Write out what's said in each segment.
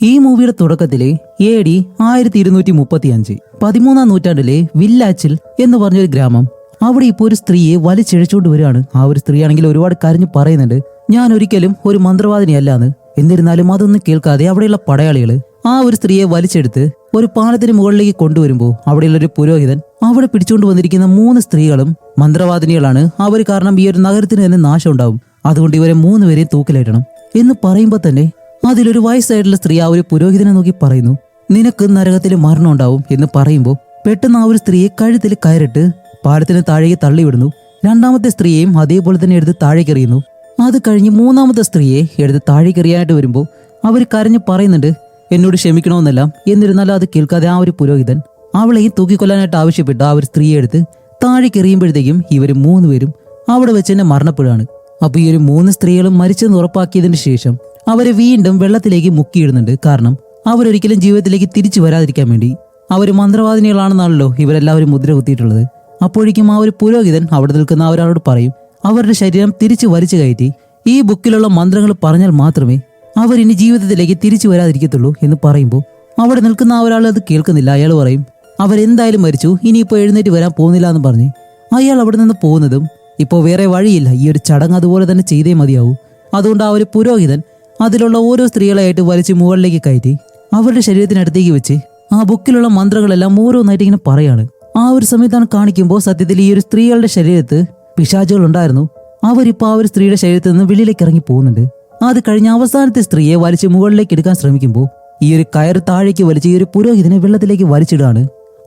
ഈ മൂവിയുടെ തുടക്കത്തിലെ AD 1235 13-ാം നൂറ്റാണ്ടിലെ വില്ലാച്ചിൽ എന്ന് പറഞ്ഞൊരു ഗ്രാമം. അവിടെ ഇപ്പോൾ ഒരു സ്ത്രീയെ വലിച്ചിഴച്ചുകൊണ്ട് വരികയാണ്. ആ ഒരു സ്ത്രീയാണെങ്കിൽ ഒരുപാട് കരഞ്ഞു പറയുന്നുണ്ട്, ഞാൻ ഒരിക്കലും ഒരു മന്ത്രവാദിനിയല്ലാന്ന്. എന്നിരുന്നാലും അതൊന്നും കേൾക്കാതെ അവിടെയുള്ള പടയാളികള് ആ ഒരു സ്ത്രീയെ വലിച്ചെടുത്ത് ഒരു പാലത്തിന് മുകളിലേക്ക് കൊണ്ടുവരുമ്പോൾ അവിടെയുള്ള ഒരു പുരോഹിതൻ അവിടെ പിടിച്ചുകൊണ്ട് വന്നിരിക്കുന്ന 3 സ്ത്രീകളും മന്ത്രവാദിനികളാണ്. അവർ കാരണം ഈ ഒരു നഗരത്തിന് തന്നെ നാശം ഉണ്ടാവും. അതുകൊണ്ട് ഇവരെ 3 പേരെയും തൂക്കിലേറ്റണം എന്ന് പറയുമ്പോൾ തന്നെ അതിലൊരു വയസ്സായിട്ടുള്ള സ്ത്രീ ആ ഒരു പുരോഹിതനെ നോക്കി പറയുന്നു, നിനക്ക് നരകത്തിൽ മരണം ഉണ്ടാവും എന്ന് പറയുമ്പോൾ പെട്ടെന്ന് ആ ഒരു സ്ത്രീയെ കഴുത്തിൽ കയറിട്ട് പാലത്തിന് താഴേക്ക് തള്ളിവിടുന്നു. രണ്ടാമത്തെ സ്ത്രീയെയും അതേപോലെ തന്നെ എടുത്ത് താഴേക്ക് എറിയുന്നു. അത് കഴിഞ്ഞ് 3-ാമത്തെ സ്ത്രീയെ എടുത്ത് താഴേക്ക് എറിയാനായിട്ട് വരുമ്പോൾ അവർ കരഞ്ഞ് പറയുന്നുണ്ട്, എന്നോട് ക്ഷമിക്കണമെന്നെല്ലാം. എന്നിരുന്നാലും അത് കേൾക്കാതെ ആ ഒരു പുരോഹിതൻ അവളെയും തൂക്കിക്കൊല്ലാനായിട്ട് ആവശ്യപ്പെട്ട് ആ ഒരു സ്ത്രീയെ എടുത്ത് താഴേക്ക് എറിയുമ്പോഴത്തേക്കും ഇവർ 3 പേരും അവിടെ വെച്ച് തന്നെ മരണപ്പെടുകയാണ്. അപ്പൊ ഈ ഒരു 3 സ്ത്രീകളും മരിച്ചെന്ന് ഉറപ്പാക്കിയതിന് ശേഷം അവരെ വീണ്ടും വെള്ളത്തിലേക്ക് മുക്കിയിടുന്നുണ്ട്. കാരണം അവരൊരിക്കലും ജീവിതത്തിലേക്ക് തിരിച്ചു വരാതിരിക്കാൻ വേണ്ടി. അവർ മന്ത്രവാദിനികളാണെന്നാണല്ലോ ഇവരെല്ലാവരും മുദ്ര കുത്തിയിട്ടുള്ളത്. അപ്പോഴേക്കും ആ ഒരു പുരോഹിതൻ അവിടെ നിൽക്കുന്ന അവരോട് പറയും, അവരുടെ ശരീരം തിരിച്ചു വലിച്ചു കയറ്റി ഈ ബുക്കിലുള്ള മന്ത്രങ്ങൾ പറഞ്ഞാൽ മാത്രമേ അവരിനി ജീവിതത്തിലേക്ക് തിരിച്ചു വരാതിരിക്കത്തുള്ളൂ എന്ന് പറയുമ്പോൾ അവിടെ നിൽക്കുന്ന ഒരാൾ അത് കേൾക്കുന്നില്ല. അയാൾ പറയും, അവരെന്തായാലും മരിച്ചു, ഇനിയിപ്പോൾ എഴുന്നേറ്റ് വരാൻ പോകുന്നില്ല എന്ന് പറഞ്ഞ് അയാൾ അവിടെ നിന്ന് പോകുന്നതും ഇപ്പോൾ വേറെ വഴിയില്ല, ഈ ഒരു ചടങ്ങ് അതുപോലെ തന്നെ ചെയ്തേ മതിയാവൂ. അതുകൊണ്ട് ആ ഒരു പുരോഹിതൻ അതിലുള്ള ഓരോ സ്ത്രീകളായിട്ട് വലിച്ച് മുകളിലേക്ക് കയറ്റി അവരുടെ ശരീരത്തിനടുത്തേക്ക് വെച്ച് ആ ബുക്കിലുള്ള മന്ത്രങ്ങളെല്ലാം ഓരോന്നായിട്ട് ഇങ്ങനെ പറയാണ്. ആ ഒരു സമയത്താണ് കാണിക്കുമ്പോൾ സത്യത്തിൽ ഈ ഒരു സ്ത്രീകളുടെ ശരീരത്ത് പിശാചുകൾ ഉണ്ടായിരുന്നു. അവരിപ്പോൾ ആ ഒരു സ്ത്രീയുടെ ശരീരത്തിൽ നിന്ന് വെളിയിലേക്ക് ഇറങ്ങി പോകുന്നുണ്ട്. അത് കഴിഞ്ഞ് അവസാനത്തെ സ്ത്രീയെ വലിച്ച് മുകളിലേക്ക് എടുക്കാൻ ശ്രമിക്കുമ്പോൾ ഈ ഒരു കയർ താഴേക്ക് വലിച്ച് ഈ ഒരു പുരോഹിതനെ വെള്ളത്തിലേക്ക് വലിച്ചിടുകയാണ്.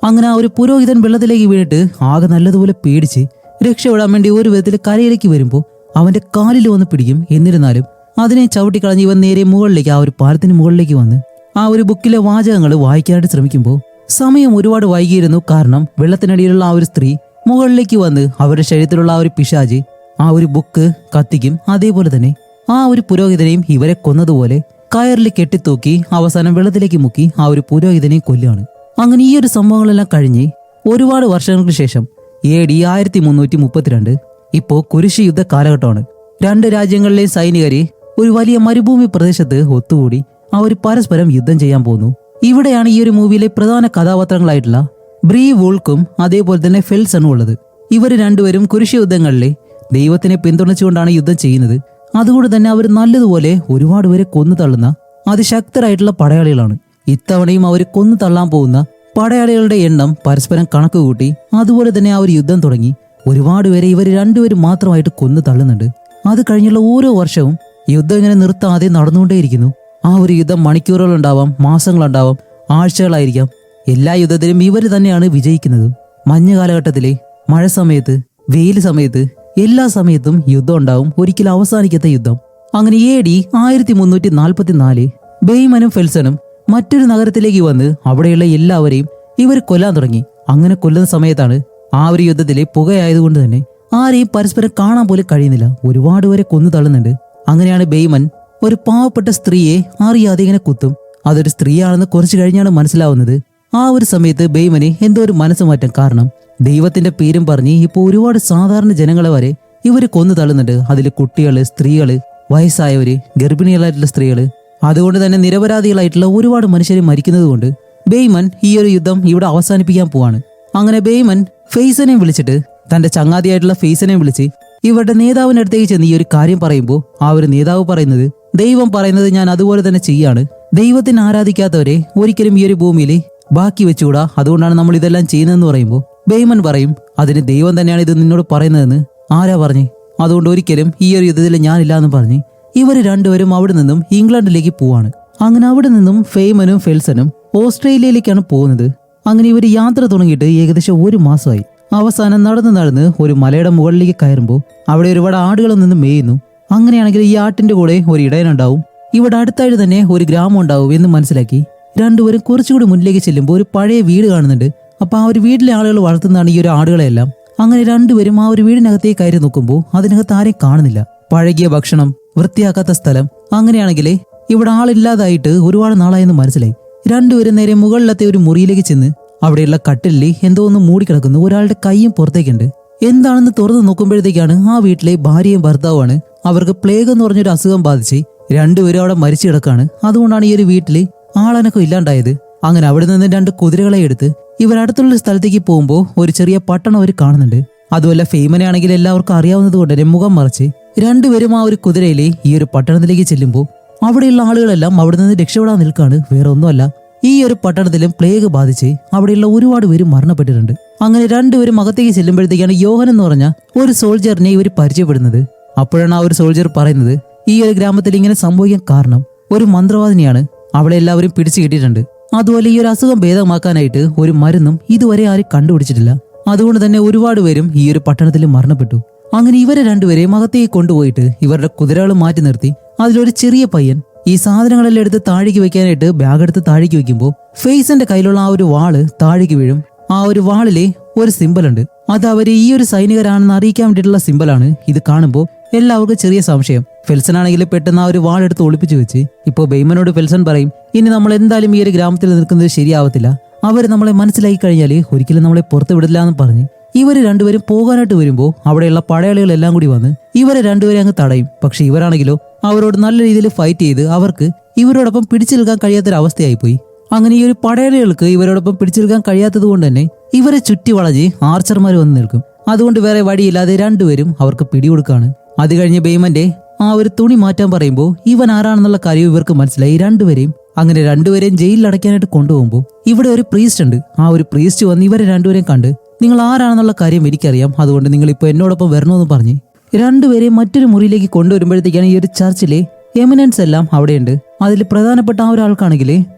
അങ്ങനെ ആ ഒരു പുരോഹിതൻ വെള്ളത്തിലേക്ക് വീണിട്ട് ആകെ നല്ലതുപോലെ പേടിച്ച് രക്ഷപ്പെടാൻ വേണ്ടി ഒരു വിധത്തിൽ കരയിലേക്ക് വരുമ്പോൾ അവന്റെ കാലിൽ വന്ന് പിടിക്കും. എന്നിരുന്നാലും അതിനെ ചവിട്ടിക്കളഞ്ഞ് ഇവൻ നേരെ മുകളിലേക്ക് ആ ഒരു പാലത്തിന് മുകളിലേക്ക് വന്ന് ആ ഒരു ബുക്കിലെ വാചകങ്ങൾ വായിക്കാനായിട്ട് ശ്രമിക്കുമ്പോൾ സമയം ഒരുപാട് വൈകിയിരുന്നു. കാരണം വെള്ളത്തിനടിയിലുള്ള ആ ഒരു സ്ത്രീ മുകളിലേക്ക് വന്ന് അവരുടെ ശരീരത്തിലുള്ള ആ ഒരു പിശാച് ആ ഒരു ബുക്ക് കത്തിക്കും. അതേപോലെ തന്നെ ആ ഒരു പുരോഹിതനെയും ഇവരെ കൊന്നതുപോലെ കയറിൽ കെട്ടിത്തൂക്കി അവസാനം വെള്ളത്തിലേക്ക് മുക്കി ആ ഒരു പുരോഹിതനെയും കൊല്ലുകയാണ്. അങ്ങനെ ഈ ഒരു സംഭവങ്ങളെല്ലാം കഴിഞ്ഞ് ഒരുപാട് വർഷങ്ങൾക്ക് ശേഷം AD 1332 ഇപ്പോ കുരിശ് യുദ്ധ കാലഘട്ടമാണ്. 2 രാജ്യങ്ങളിലെയും സൈനികരെ ഒരു വലിയ മരുഭൂമി പ്രദേശത്ത് ഒത്തുകൂടി അവർ പരസ്പരം യുദ്ധം ചെയ്യാൻ പോകുന്നു. ഇവിടെയാണ് ഈ ഒരു മൂവിയിലെ പ്രധാന കഥാപാത്രങ്ങളായിട്ടുള്ള ബ്രീ വൂൾക്കും അതേപോലെ തന്നെ ഫെൽസണും ഉള്ളത്. ഇവർ രണ്ടുപേരും കുരിശ് യുദ്ധങ്ങളിലെ ദൈവത്തിനെ പിന്തുണച്ചുകൊണ്ടാണ് യുദ്ധം ചെയ്യുന്നത്. അതുകൊണ്ട് തന്നെ അവർ നല്ലതുപോലെ ഒരുപാട് പേരെ കൊന്നു തള്ളുന്ന അതിശക്തരായിട്ടുള്ള പടയാളികളാണ്. ഇത്തവണയും അവർ കൊന്നു തള്ളാൻ പോകുന്ന പടയാളികളുടെ എണ്ണം പരസ്പരം കണക്ക് കൂട്ടി അതുപോലെ തന്നെ ആ ഒരു യുദ്ധം തുടങ്ങി. ഒരുപാട് പേരെ ഇവർ രണ്ടുപേരും മാത്രമായിട്ട് കൊന്നു തള്ളുന്നുണ്ട്. അത് കഴിഞ്ഞുള്ള ഓരോ വർഷവും യുദ്ധം ഇങ്ങനെ നിർത്താതെ നടന്നുകൊണ്ടേയിരിക്കുന്നു. ആ ഒരു യുദ്ധം മണിക്കൂറുകളുണ്ടാവാം, മാസങ്ങളുണ്ടാവാം, ആഴ്ചകളായിരിക്കാം. എല്ലാ യുദ്ധത്തിലും ഇവർ തന്നെയാണ് വിജയിക്കുന്നത്. മഞ്ഞ കാലഘട്ടത്തിലെ മഴ സമയത്ത്, വെയിൽ സമയത്ത്, എല്ലാ സമയത്തും യുദ്ധം ഉണ്ടാവും. ഒരിക്കലും അവസാനിക്കാത്ത യുദ്ധം. അങ്ങനെ AD 1344 ബെയ്മനും ഫെൽസണും മറ്റൊരു നഗരത്തിലേക്ക് വന്ന് അവിടെയുള്ള എല്ലാവരെയും ഇവർ കൊല്ലാൻ തുടങ്ങി. അങ്ങനെ കൊല്ലുന്ന സമയത്താണ് ആ ഒരു യുദ്ധത്തിലെ പുകയായതുകൊണ്ട് തന്നെ ആരെയും പരസ്പരം കാണാൻ പോലും കഴിയുന്നില്ല. ഒരുപാട് പേരെ കൊന്നു തള്ളുന്നുണ്ട്. അങ്ങനെയാണ് ബെയ്മൻ ഒരു പാവപ്പെട്ട സ്ത്രീയെ അറിയാതെ ഇങ്ങനെ കുത്തും. അതൊരു സ്ത്രീയാണെന്ന് കുറച്ചു കഴിഞ്ഞാണ് മനസ്സിലാവുന്നത്. ആ ഒരു സമയത്ത് ബെയ്മന് എന്തോ ഒരു മനസ്സ് മാറ്റം. കാരണം ദൈവത്തിന്റെ പേരും പറഞ്ഞ് ഇപ്പോൾ ഒരുപാട് സാധാരണ ജനങ്ങളെ വരെ ഇവര് കൊന്നു തള്ളുന്നുണ്ട്. അതിൽ കുട്ടികള്, സ്ത്രീകള്, വയസ്സായവര്, ഗർഭിണികളായിട്ടുള്ള സ്ത്രീകള്. അതുകൊണ്ട് തന്നെ നിരപരാധികളായിട്ടുള്ള ഒരുപാട് മനുഷ്യരെ മരിക്കുന്നത് കൊണ്ട് ബെയ്മൻ ഈ ഒരു യുദ്ധം ഇവിടെ അവസാനിപ്പിക്കാൻ പോവാണ്. അങ്ങനെ ബെയ്മൻ ഫെയ്സനെ വിളിച്ചിട്ട് തന്റെ ചങ്ങാതിയായിട്ടുള്ള ഫെയ്സനെ വിളിച്ച് ഇവരുടെ നേതാവിന്റെ അടുത്തേക്ക് ചെന്ന് ഈ ഒരു കാര്യം പറയുമ്പോൾ ആ ഒരു നേതാവ് പറയുന്നത്, ദൈവം പറയുന്നത് ഞാൻ അതുപോലെ തന്നെ ചെയ്യാണ്. ദൈവത്തിനെ ആരാധിക്കാത്തവരെ ഒരിക്കലും ഈ ഒരു ഭൂമിയിൽ ബാക്കി വെച്ചുകൂടാ. അതുകൊണ്ടാണ് നമ്മൾ ഇതെല്ലാം ചെയ്യുന്നതെന്ന് പറയുമ്പോൾ ബെയ്മൻ പറയും, അതിന് ദൈവം തന്നെയാണ് ഇത് നിന്നോട് പറയുന്നതെന്ന് ആരാ പറഞ്ഞേ? അതുകൊണ്ട് ഒരിക്കലും ഈ ഒരു യുദ്ധത്തിൽ ഞാനില്ല എന്ന് പറഞ്ഞ് ഇവർ രണ്ടുപേരും അവിടെ നിന്നും ഇംഗ്ലണ്ടിലേക്ക് പോവാണ്. അങ്ങനെ അവിടെ നിന്നും ഫെയ്മനും ഫെൽസനും ഓസ്ട്രേലിയയിലേക്കാണ് പോകുന്നത്. അങ്ങനെ ഇവർ യാത്ര തുടങ്ങിയിട്ട് ഏകദേശം 1 മാസമായി. അവസാനം നടന്ന് ഒരു മലയുടെ മുകളിലേക്ക് കയറുമ്പോൾ അവിടെ ഒരുപാട് ആടുകൾ നിന്ന് മേയുന്നു. അങ്ങനെയാണെങ്കിൽ ഈ ആട്ടിന്റെ കൂടെ ഒരു ഇടയനുണ്ടാവും. ഇവിടെ അടുത്തായിട്ട് തന്നെ ഒരു ഗ്രാമം ഉണ്ടാവും എന്ന് മനസ്സിലാക്കി രണ്ടുപേരും കുറച്ചുകൂടി മുന്നിലേക്ക് ചെല്ലുമ്പോൾ ഒരു പഴയ വീട് കാണുന്നുണ്ട്. അപ്പൊ ആ ഒരു വീട്ടിലെ ആളുകൾ വളർത്തുന്നതാണ് ഈ ഒരു ആടുകളെല്ലാം. അങ്ങനെ രണ്ടുപേരും ആ ഒരു വീടിനകത്തേക്ക് കയറി നോക്കുമ്പോൾ അതിനകത്ത് ആരെയും കാണുന്നില്ല. പഴകിയ ഭക്ഷണം, വൃത്തിയാക്കാത്ത സ്ഥലം. അങ്ങനെയാണെങ്കിൽ ഇവിടെ ആളില്ലാതായിട്ട് ഒരുപാട് നാളായെന്ന് മനസ്സിലായി. രണ്ടുപേരും നേരെ മുകളിലത്തെ ഒരു മുറിയിലേക്ക് ചെന്ന് അവിടെയുള്ള കട്ടിലിൽ എന്തോ ഒന്ന് മൂടിക്കിടക്കുന്നു. ഒരാളുടെ കൈയും പുറത്തേക്കുണ്ട്. എന്താണെന്ന് തുറന്നു നോക്കുമ്പോഴത്തേക്കാണ് ആ വീട്ടിലെ ഭാര്യയും ഭർത്താവുമാണ്. അവർക്ക് പ്ലേഗ് എന്ന് പറഞ്ഞൊരു അസുഖം ബാധിച്ച് രണ്ടുപേരും അവിടെ മരിച്ചു കിടക്കാണ്. അതുകൊണ്ടാണ് ഈ ഒരു വീട്ടില് ആളനക്കം ഇല്ലാണ്ടായത്. അങ്ങനെ അവിടെ നിന്ന് 2 കുതിരകളെ എടുത്ത് ഇവർ അടുത്തുള്ള സ്ഥലത്തേക്ക് പോകുമ്പോൾ ഒരു ചെറിയ പട്ടണം അവർ കാണുന്നുണ്ട്. അതുമല്ല ഫെയ്മനെ ആണെങ്കിൽ എല്ലാവർക്കും അറിയാവുന്നത് കൊണ്ട് തന്നെ മുഖം മറച്ച് രണ്ടുപേരും ആ ഒരു കുതിരയിലെ ഈ ഒരു പട്ടണത്തിലേക്ക് ചെല്ലുമ്പോൾ അവിടെയുള്ള ആളുകളെല്ലാം അവിടെ നിന്ന് രക്ഷപ്പെടാൻ നിൽക്കാണ്. വേറെ ഒന്നുമല്ല, ഈ ഒരു പട്ടണത്തിലും പ്ലേഗ് ബാധിച്ച് അവിടെയുള്ള ഒരുപാട് പേര് മരണപ്പെട്ടിട്ടുണ്ട്. അങ്ങനെ രണ്ടുപേരും അകത്തേക്ക് ചെല്ലുമ്പോഴത്തേക്കാണ് യോഹൻ എന്ന് പറഞ്ഞ ഒരു സോൾജറിനെ ഇവർ പരിചയപ്പെടുന്നത്. അപ്പോഴാണ് ആ ഒരു സോൾജർ പറയുന്നത്, ഈ ഒരു ഗ്രാമത്തിൽ ഇങ്ങനെ സംഭവിക്കാൻ കാരണം ഒരു മന്ത്രവാദിനിയാണ്. അവളെ എല്ലാവരും പിടിച്ചു കിട്ടിയിട്ടുണ്ട്. അതുപോലെ ഈ ഒരു അസുഖം ഭേദമാക്കാനായിട്ട് ഒരു മരുന്നും ഇതുവരെ ആരും കണ്ടുപിടിച്ചിട്ടില്ല. അതുകൊണ്ട് തന്നെ ഒരുപാട് പേരും ഈ ഒരു പട്ടണത്തിൽ മരണപ്പെട്ടു. അങ്ങനെ ഇവരെ രണ്ടുപേരെയും അകത്തേക്ക് കൊണ്ടുപോയിട്ട് ഇവരുടെ കുതിരകൾ മാറ്റി നിർത്തി അതിലൊരു ചെറിയ പയ്യൻ ഈ സാധനങ്ങളെല്ലാം എടുത്ത് താഴേക്ക് വെക്കാനായിട്ട് ബാഗ് എടുത്ത് താഴേക്ക് വെക്കുമ്പോൾ ഫെയ്സന്റെ കയ്യിലുള്ള ആ ഒരു വാള് താഴേക്ക് വീഴും. ആ ഒരു വാളിലെ ഒരു സിമ്പൽ ഉണ്ട്. അത് അവര് ഈ ഒരു സൈനികരാണെന്ന് അറിയിക്കാൻ വേണ്ടിയിട്ടുള്ള സിമ്പലാണ്. ഇത് കാണുമ്പോൾ എല്ലാവർക്കും ചെറിയ സംശയം. ഫെൽസൺ ആണെങ്കിൽ പെട്ടെന്ന് ആ ഒരു വാളെടുത്ത് ഒളിപ്പിച്ചു വെച്ച് ഇപ്പോൾ ബെയ്മനോട് ഫെൽസൺ പറയും, ഇനി നമ്മൾ എന്തായാലും ഈ ഒരു ഗ്രാമത്തിൽ നിൽക്കുന്നത് ശരിയാവത്തില്ല. അവര് നമ്മളെ മനസ്സിലാക്കി കഴിഞ്ഞാല് ഒരിക്കലും നമ്മളെ പുറത്തു വിടില്ല എന്ന് പറഞ്ഞ് ഇവര് രണ്ടുപേരും പോകാനായിട്ട് വരുമ്പോൾ അവിടെയുള്ള പടയാളികളെല്ലാം കൂടി വന്ന് ഇവരെ രണ്ടുപേരെ അങ്ങ് തടയും. പക്ഷെ ഇവരാണെങ്കിലോ അവരോട് നല്ല രീതിയിൽ ഫൈറ്റ് ചെയ്ത് അവർക്ക് ഇവരോടൊപ്പം പിടിച്ചു നിൽക്കാൻ കഴിയാത്തൊരവസ്ഥയായിപ്പോയി. അങ്ങനെ ഈ ഒരു പടയാളികൾക്ക് ഇവരോടൊപ്പം പിടിച്ചു നിൽക്കാൻ കഴിയാത്തത് കൊണ്ട് തന്നെ ഇവരെ ചുറ്റി വളഞ്ഞ് ആർച്ചർമാർ വന്ന് നിൽക്കും. അതുകൊണ്ട് വേറെ വഴിയില്ലാതെ രണ്ടുപേരും അവർക്ക് പിടികൊടുക്കാണ്. അത് കഴിഞ്ഞ് ബെയ്മന്റെ ആ ഒരു തുണി മാറ്റാൻ പറയുമ്പോൾ ഇവൻ ആരാണെന്നുള്ള കാര്യം ഇവർക്ക് മനസ്സിലായി രണ്ടുപേരെയും. അങ്ങനെ രണ്ടുപേരെയും ജയിലിൽ അടയ്ക്കാനായിട്ട് കൊണ്ടുപോകുമ്പോൾ ഇവിടെ ഒരു പ്രീസ്റ്റ് ഉണ്ട്. ആ ഒരു പ്രീസ്റ്റ് വന്ന് ഇവരെ രണ്ടുപേരെയും കണ്ട്, നിങ്ങൾ ആരാണെന്നുള്ള കാര്യം എനിക്കറിയാം, അതുകൊണ്ട് നിങ്ങൾ ഇപ്പോൾ എന്നോടൊപ്പം വരണമെന്ന് പറഞ്ഞ് രണ്ടുപേരെയും മറ്റൊരു മുറിയിലേക്ക് കൊണ്ടുവരുമ്പോഴത്തേക്കാണ് ഈ ഒരു ചർച്ചിലെ എമിനൻസ് എല്ലാം അവിടെയുണ്ട്. അതിൽ പ്രധാനപ്പെട്ട ആ ഒരാൾക്കാണെങ്കിൽ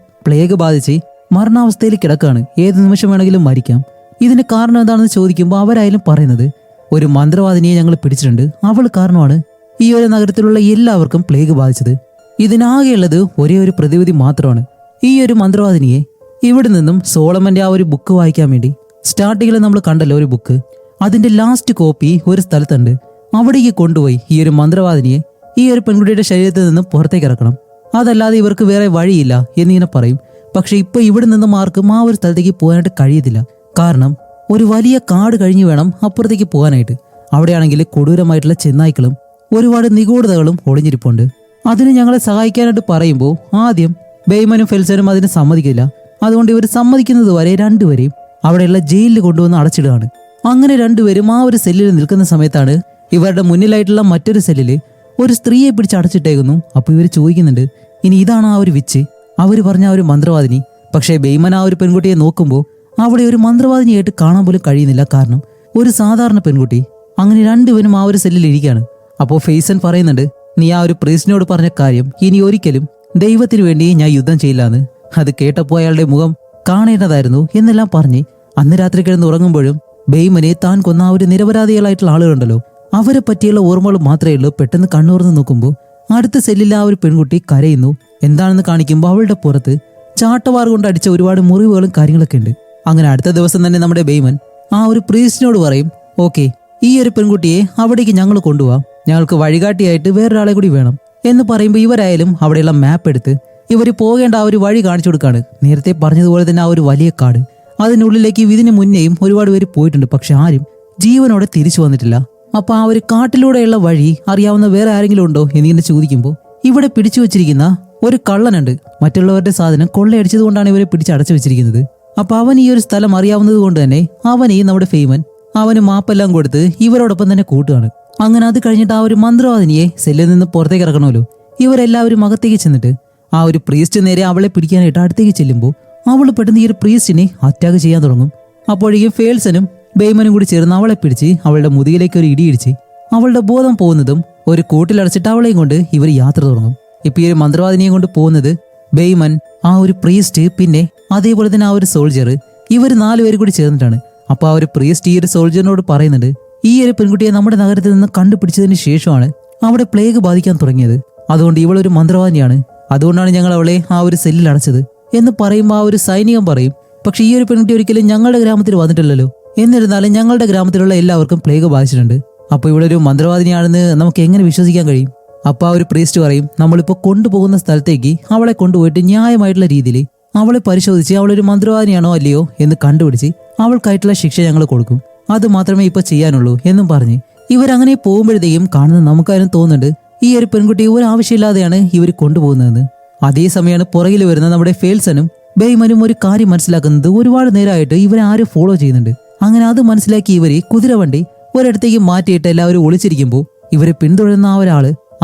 പ്ലേഗ് ബാധിച്ച് മരണാവസ്ഥയിൽ കിടക്കാണ്. ഏത് നിമിഷം വേണമെങ്കിലും മരിക്കാം. ഇതിന് കാരണം എന്താണെന്ന് ചോദിക്കുമ്പോൾ അവരായാലും പറയുന്നത്, ഒരു മന്ത്രവാദിനിയെ ഞങ്ങൾ പിടിച്ചിട്ടുണ്ട്, അവൾ കാരണമാണ് ഈ ഒരു നഗരത്തിലുള്ള എല്ലാവർക്കും പ്ലേഗ് ബാധിച്ചത്. ഇതിനാകെയുള്ളത് ഒരേ ഒരു പ്രതിവിധി മാത്രമാണ്. ഈ ഒരു മന്ത്രവാദിനിയെ ഇവിടെ നിന്നും സോളമന്റെ ആ ഒരു ബുക്ക് വായിക്കാൻ വേണ്ടി സ്റ്റാർട്ടിങ്ങിൽ നമ്മൾ കണ്ടല്ലോ ഒരു ബുക്ക്, അതിന്റെ ലാസ്റ്റ് കോപ്പി ഒരു സ്ഥലത്തുണ്ട്. അവിടേക്ക് കൊണ്ടുപോയി ഈ ഒരു മന്ത്രവാദിനിയെ ഈ ഒരു പെൺകുട്ടിയുടെ ശരീരത്തിൽ നിന്നും പുറത്തേക്ക് ഇറക്കണം. അതല്ലാതെ ഇവർക്ക് വേറെ വഴിയില്ല എന്നിങ്ങനെ പറയും. പക്ഷെ ഇപ്പൊ ഇവിടെ നിന്നും ആർക്കും ആ ഒരു സ്ഥലത്തേക്ക് പോകാനായിട്ട് കഴിയത്തില്ല. കാരണം ഒരു വലിയ കാട് കഴിഞ്ഞു വേണം അപ്പുറത്തേക്ക് പോകാനായിട്ട്. അവിടെയാണെങ്കിൽ കൊടൂരമായിട്ടുള്ള ചെന്നായ്ക്കളും ഒരുപാട് നിഗൂഢതകളും ഒളിഞ്ഞിരിപ്പുണ്ട്. അതിന് ഞങ്ങളെ സഹായിക്കാനായിട്ട് പറയുമ്പോൾ ആദ്യം ബെയ്മനും ഫെൽസനും അതിന് സമ്മതിക്കില്ല. അതുകൊണ്ട് ഇവർ സമ്മതിക്കുന്നത് വരെ രണ്ടുപേരെയും അവിടെയുള്ള ജയിലിൽ കൊണ്ടുവന്ന് അടച്ചിടുകയാണ്. അങ്ങനെ രണ്ടുപേരും ആ ഒരു സെല്ലിൽ നിൽക്കുന്ന സമയത്താണ് ഇവരുടെ മുന്നിലായിട്ടുള്ള മറ്റൊരു സെല്ലില് ഒരു സ്ത്രീയെ പിടിച്ച് അടച്ചിട്ടേക്കുന്നു. അപ്പൊ ഇവർ ചോദിക്കുന്നുണ്ട്, ഇനി ഇതാണ് ആ ഒരു വിച്ച്, അവര് പറഞ്ഞ ആ ഒരു മന്ത്രവാദിനി. പക്ഷേ ബെയ്മൻ ആ ഒരു പെൺകുട്ടിയെ നോക്കുമ്പോൾ അവിടെ ഒരു മന്ത്രവാദിനിയായിട്ട് കാണാൻ പോലും കഴിയുന്നില്ല. കാരണം ഒരു സാധാരണ പെൺകുട്ടി. അങ്ങനെ രണ്ടുപേരും ആ ഒരു സെല്ലിൽ ഇരിക്കുകയാണ്. അപ്പോൾ ഫെയ്സൻ പറയുന്നുണ്ട്, നീ ആ ഒരു പ്രീസ്റ്റിനോട് പറഞ്ഞ കാര്യം ഇനി ഒരിക്കലും ദൈവത്തിന് വേണ്ടി ഞാൻ യുദ്ധം ചെയ്യില്ലാന്ന്. അത് കേട്ടപ്പോൾ അയാളുടെ മുഖം കാണേണ്ടതായിരുന്നു എന്നെല്ലാം പറഞ്ഞ് അന്ന് രാത്രി കിടന്ന് ഉറങ്ങുമ്പോഴും ബെയ്മനെ താൻ കൊന്ന ആ ഒരു നിരപരാധികളായിട്ടുള്ള ആളുകളുണ്ടല്ലോ അവരെ പറ്റിയുള്ള ഓർമ്മകൾ മാത്രമേ ഉള്ളൂ. പെട്ടെന്ന് കണ്ണുറന്ന് നോക്കുമ്പോൾ അടുത്ത സെല്ലിൽ ആ ഒരു പെൺകുട്ടി കരയുന്നു. എന്താണെന്ന് കാണിക്കുമ്പോൾ അവളുടെ പുറത്ത് ചാട്ടവാർ കൊണ്ട് അടിച്ച ഒരുപാട് മുറിവുകളും കാര്യങ്ങളൊക്കെ ഉണ്ട്. അങ്ങനെ അടുത്ത ദിവസം തന്നെ നമ്മുടെ ബെയ്മൻ ആ ഒരു പ്രീസ്റ്റിനോട് പറയും, ഓക്കെ, ഈ ഒരു പെൺകുട്ടിയെ അവിടേക്ക് ഞങ്ങൾ കൊണ്ടുപോവാം, ഞങ്ങൾക്ക് വഴികാട്ടിയായിട്ട് വേറൊരാളെ കൂടി വേണം എന്ന് പറയുമ്പോൾ ഇവരായാലും അവിടെയുള്ള മാപ്പ് എടുത്ത് ഇവർ പോകേണ്ട ആ ഒരു വഴി കാണിച്ചു കൊടുക്കാണ്. നേരത്തെ പറഞ്ഞതുപോലെ തന്നെ ആ ഒരു വലിയ കാട്, അതിനുള്ളിലേക്ക് ഇതിനു മുന്നേയും ഒരുപാട് പേര് പോയിട്ടുണ്ട്. പക്ഷെ ആരും ജീവനോടെ തിരിച്ചു വന്നിട്ടില്ല. അപ്പൊ ആ ഒരു കാട്ടിലൂടെയുള്ള വഴി അറിയാവുന്ന വേറെ ആരെങ്കിലും ഉണ്ടോ എന്നിങ്ങനെ ചോദിക്കുമ്പോൾ ഇവിടെ പിടിച്ചു വെച്ചിരിക്കുന്ന ഒരു കള്ളനുണ്ട്. മറ്റുള്ളവരുടെ സാധനം കൊള്ളയടിച്ചത് കൊണ്ടാണ് ഇവരെ പിടിച്ചടച്ചു വെച്ചിരിക്കുന്നത്. അപ്പൊ അവൻ ഈ ഒരു സ്ഥലം അറിയാവുന്നത് കൊണ്ട് തന്നെ അവനെയും നമ്മുടെ ഫെയ്മൻ അവന് മാപ്പെല്ലാം കൊടുത്ത് ഇവരോടൊപ്പം തന്നെ കൂട്ടുകയാണ്. അങ്ങനെ അത് കഴിഞ്ഞിട്ട് ആ ഒരു മന്ത്രവാദിനിയെ സെല്ലിൽ നിന്ന് പുറത്തേക്ക് ഇറക്കണമല്ലോ. ഇവരെല്ലാവരും അകത്തേക്ക് ചെന്നിട്ട് ആ ഒരു പ്രീസ്റ്റ് നേരെ അവളെ പിടിക്കാനായിട്ട് അടുത്തേക്ക് ചെല്ലുമ്പോൾ അവൾ പെട്ടെന്ന് ഈ ഒരു പ്രീസ്റ്റിനെ അറ്റാക്ക് ചെയ്യാൻ തുടങ്ങും. അപ്പോഴേക്കും ഫേൽസനും ബെയ്മനും കൂടി ചേർന്ന് അവളെ പിടിച്ച് അവളുടെ മുതുകിലേക്ക് ഒരു ഇടിയിടിച്ച് അവളുടെ ബോധം പോകുന്നതും ഒരു കൂട്ടിലടച്ചിട്ട് അവളെയും കൊണ്ട് ഇവർ യാത്ര തുടങ്ങും. ഇപ്പൊ ഈ ഒരു മന്ത്രവാദിനിയെ കൊണ്ട് പോകുന്നത് ബെയ്മൻ, ആ ഒരു പ്രീസ്റ്റ്, പിന്നെ അതേപോലെ തന്നെ ആ ഒരു സോൾജർ, ഇവർ 4 പേര് കൂടി ചേർന്നിട്ടാണ്. അപ്പൊ ആ ഒരു പ്രീസ്റ്റ് ഈ ഒരു സോൾജറിനോട് പറയുന്നുണ്ട്, ഈ ഒരു പെൺകുട്ടിയെ നമ്മുടെ നഗരത്തിൽ നിന്ന് കണ്ടുപിടിച്ചതിന് ശേഷമാണ് അവിടെ പ്ലേഗ് ബാധിക്കാൻ തുടങ്ങിയത്. അതുകൊണ്ട് ഇവളൊരു മന്ത്രവാദിനിയാണ്, അതുകൊണ്ടാണ് ഞങ്ങൾ അവളെ ആ ഒരു സെല്ലിൽ അടച്ചത് എന്ന് പറയുമ്പോൾ ആ ഒരു സൈനികൻ പറയും, പക്ഷെ ഈ ഒരു പെൺകുട്ടി ഒരിക്കലും ഞങ്ങളുടെ ഗ്രാമത്തിൽ വന്നിട്ടില്ലല്ലോ, എന്നിരുന്നാലും ഞങ്ങളുടെ ഗ്രാമത്തിലുള്ള എല്ലാവർക്കും പ്ലേഗ് ബാധിച്ചിട്ടുണ്ട്. അപ്പൊ ഇവിടെ ഒരു മന്ത്രവാദിനിയാണെന്ന് നമുക്ക് എങ്ങനെ വിശ്വസിക്കാൻ കഴിയും? അപ്പൊ ആ ഒരു പ്രീസ്റ്റ് പറയും, നമ്മളിപ്പോ കൊണ്ടുപോകുന്ന സ്ഥലത്തേക്ക് അവളെ കൊണ്ടുപോയിട്ട് ന്യായമായിട്ടുള്ള രീതിയിൽ അവളെ പരിശോധിച്ച് അവളൊരു മന്ത്രവാദിനിയാണോ അല്ലയോ എന്ന് കണ്ടുപിടിച്ച് അവൾക്കായിട്ടുള്ള ശിക്ഷ ഞങ്ങൾ കൊടുക്കും, അത് മാത്രമേ ഇപ്പൊ ചെയ്യാനുള്ളൂ എന്നും പറഞ്ഞ് ഇവരങ്ങനെ പോകുമ്പോഴത്തേക്കും കാണുന്ന നമുക്കാരും തോന്നുന്നുണ്ട് ഈ ഒരു പെൺകുട്ടി ഒരു ആവശ്യമില്ലാതെയാണ് ഇവർ കൊണ്ടുപോകുന്നതെന്ന്. അതേസമയമാണ് പുറകിൽ വരുന്ന നമ്മുടെ ഫേൽസനും ബെയ്മനും ഒരു കാര്യം മനസ്സിലാക്കുന്നത് ഒരുപാട് നേരമായിട്ട് ഇവരെ ആരും ഫോളോ ചെയ്യുന്നുണ്ട്. അങ്ങനെ അത് മനസ്സിലാക്കി ഇവര് കുതിരവണ്ടി ഒരിടത്തേക്ക് മാറ്റിയിട്ട് എല്ലാവരും ഒളിച്ചിരിക്കുമ്പോൾ ഇവരെ പിന്തുടരുന്ന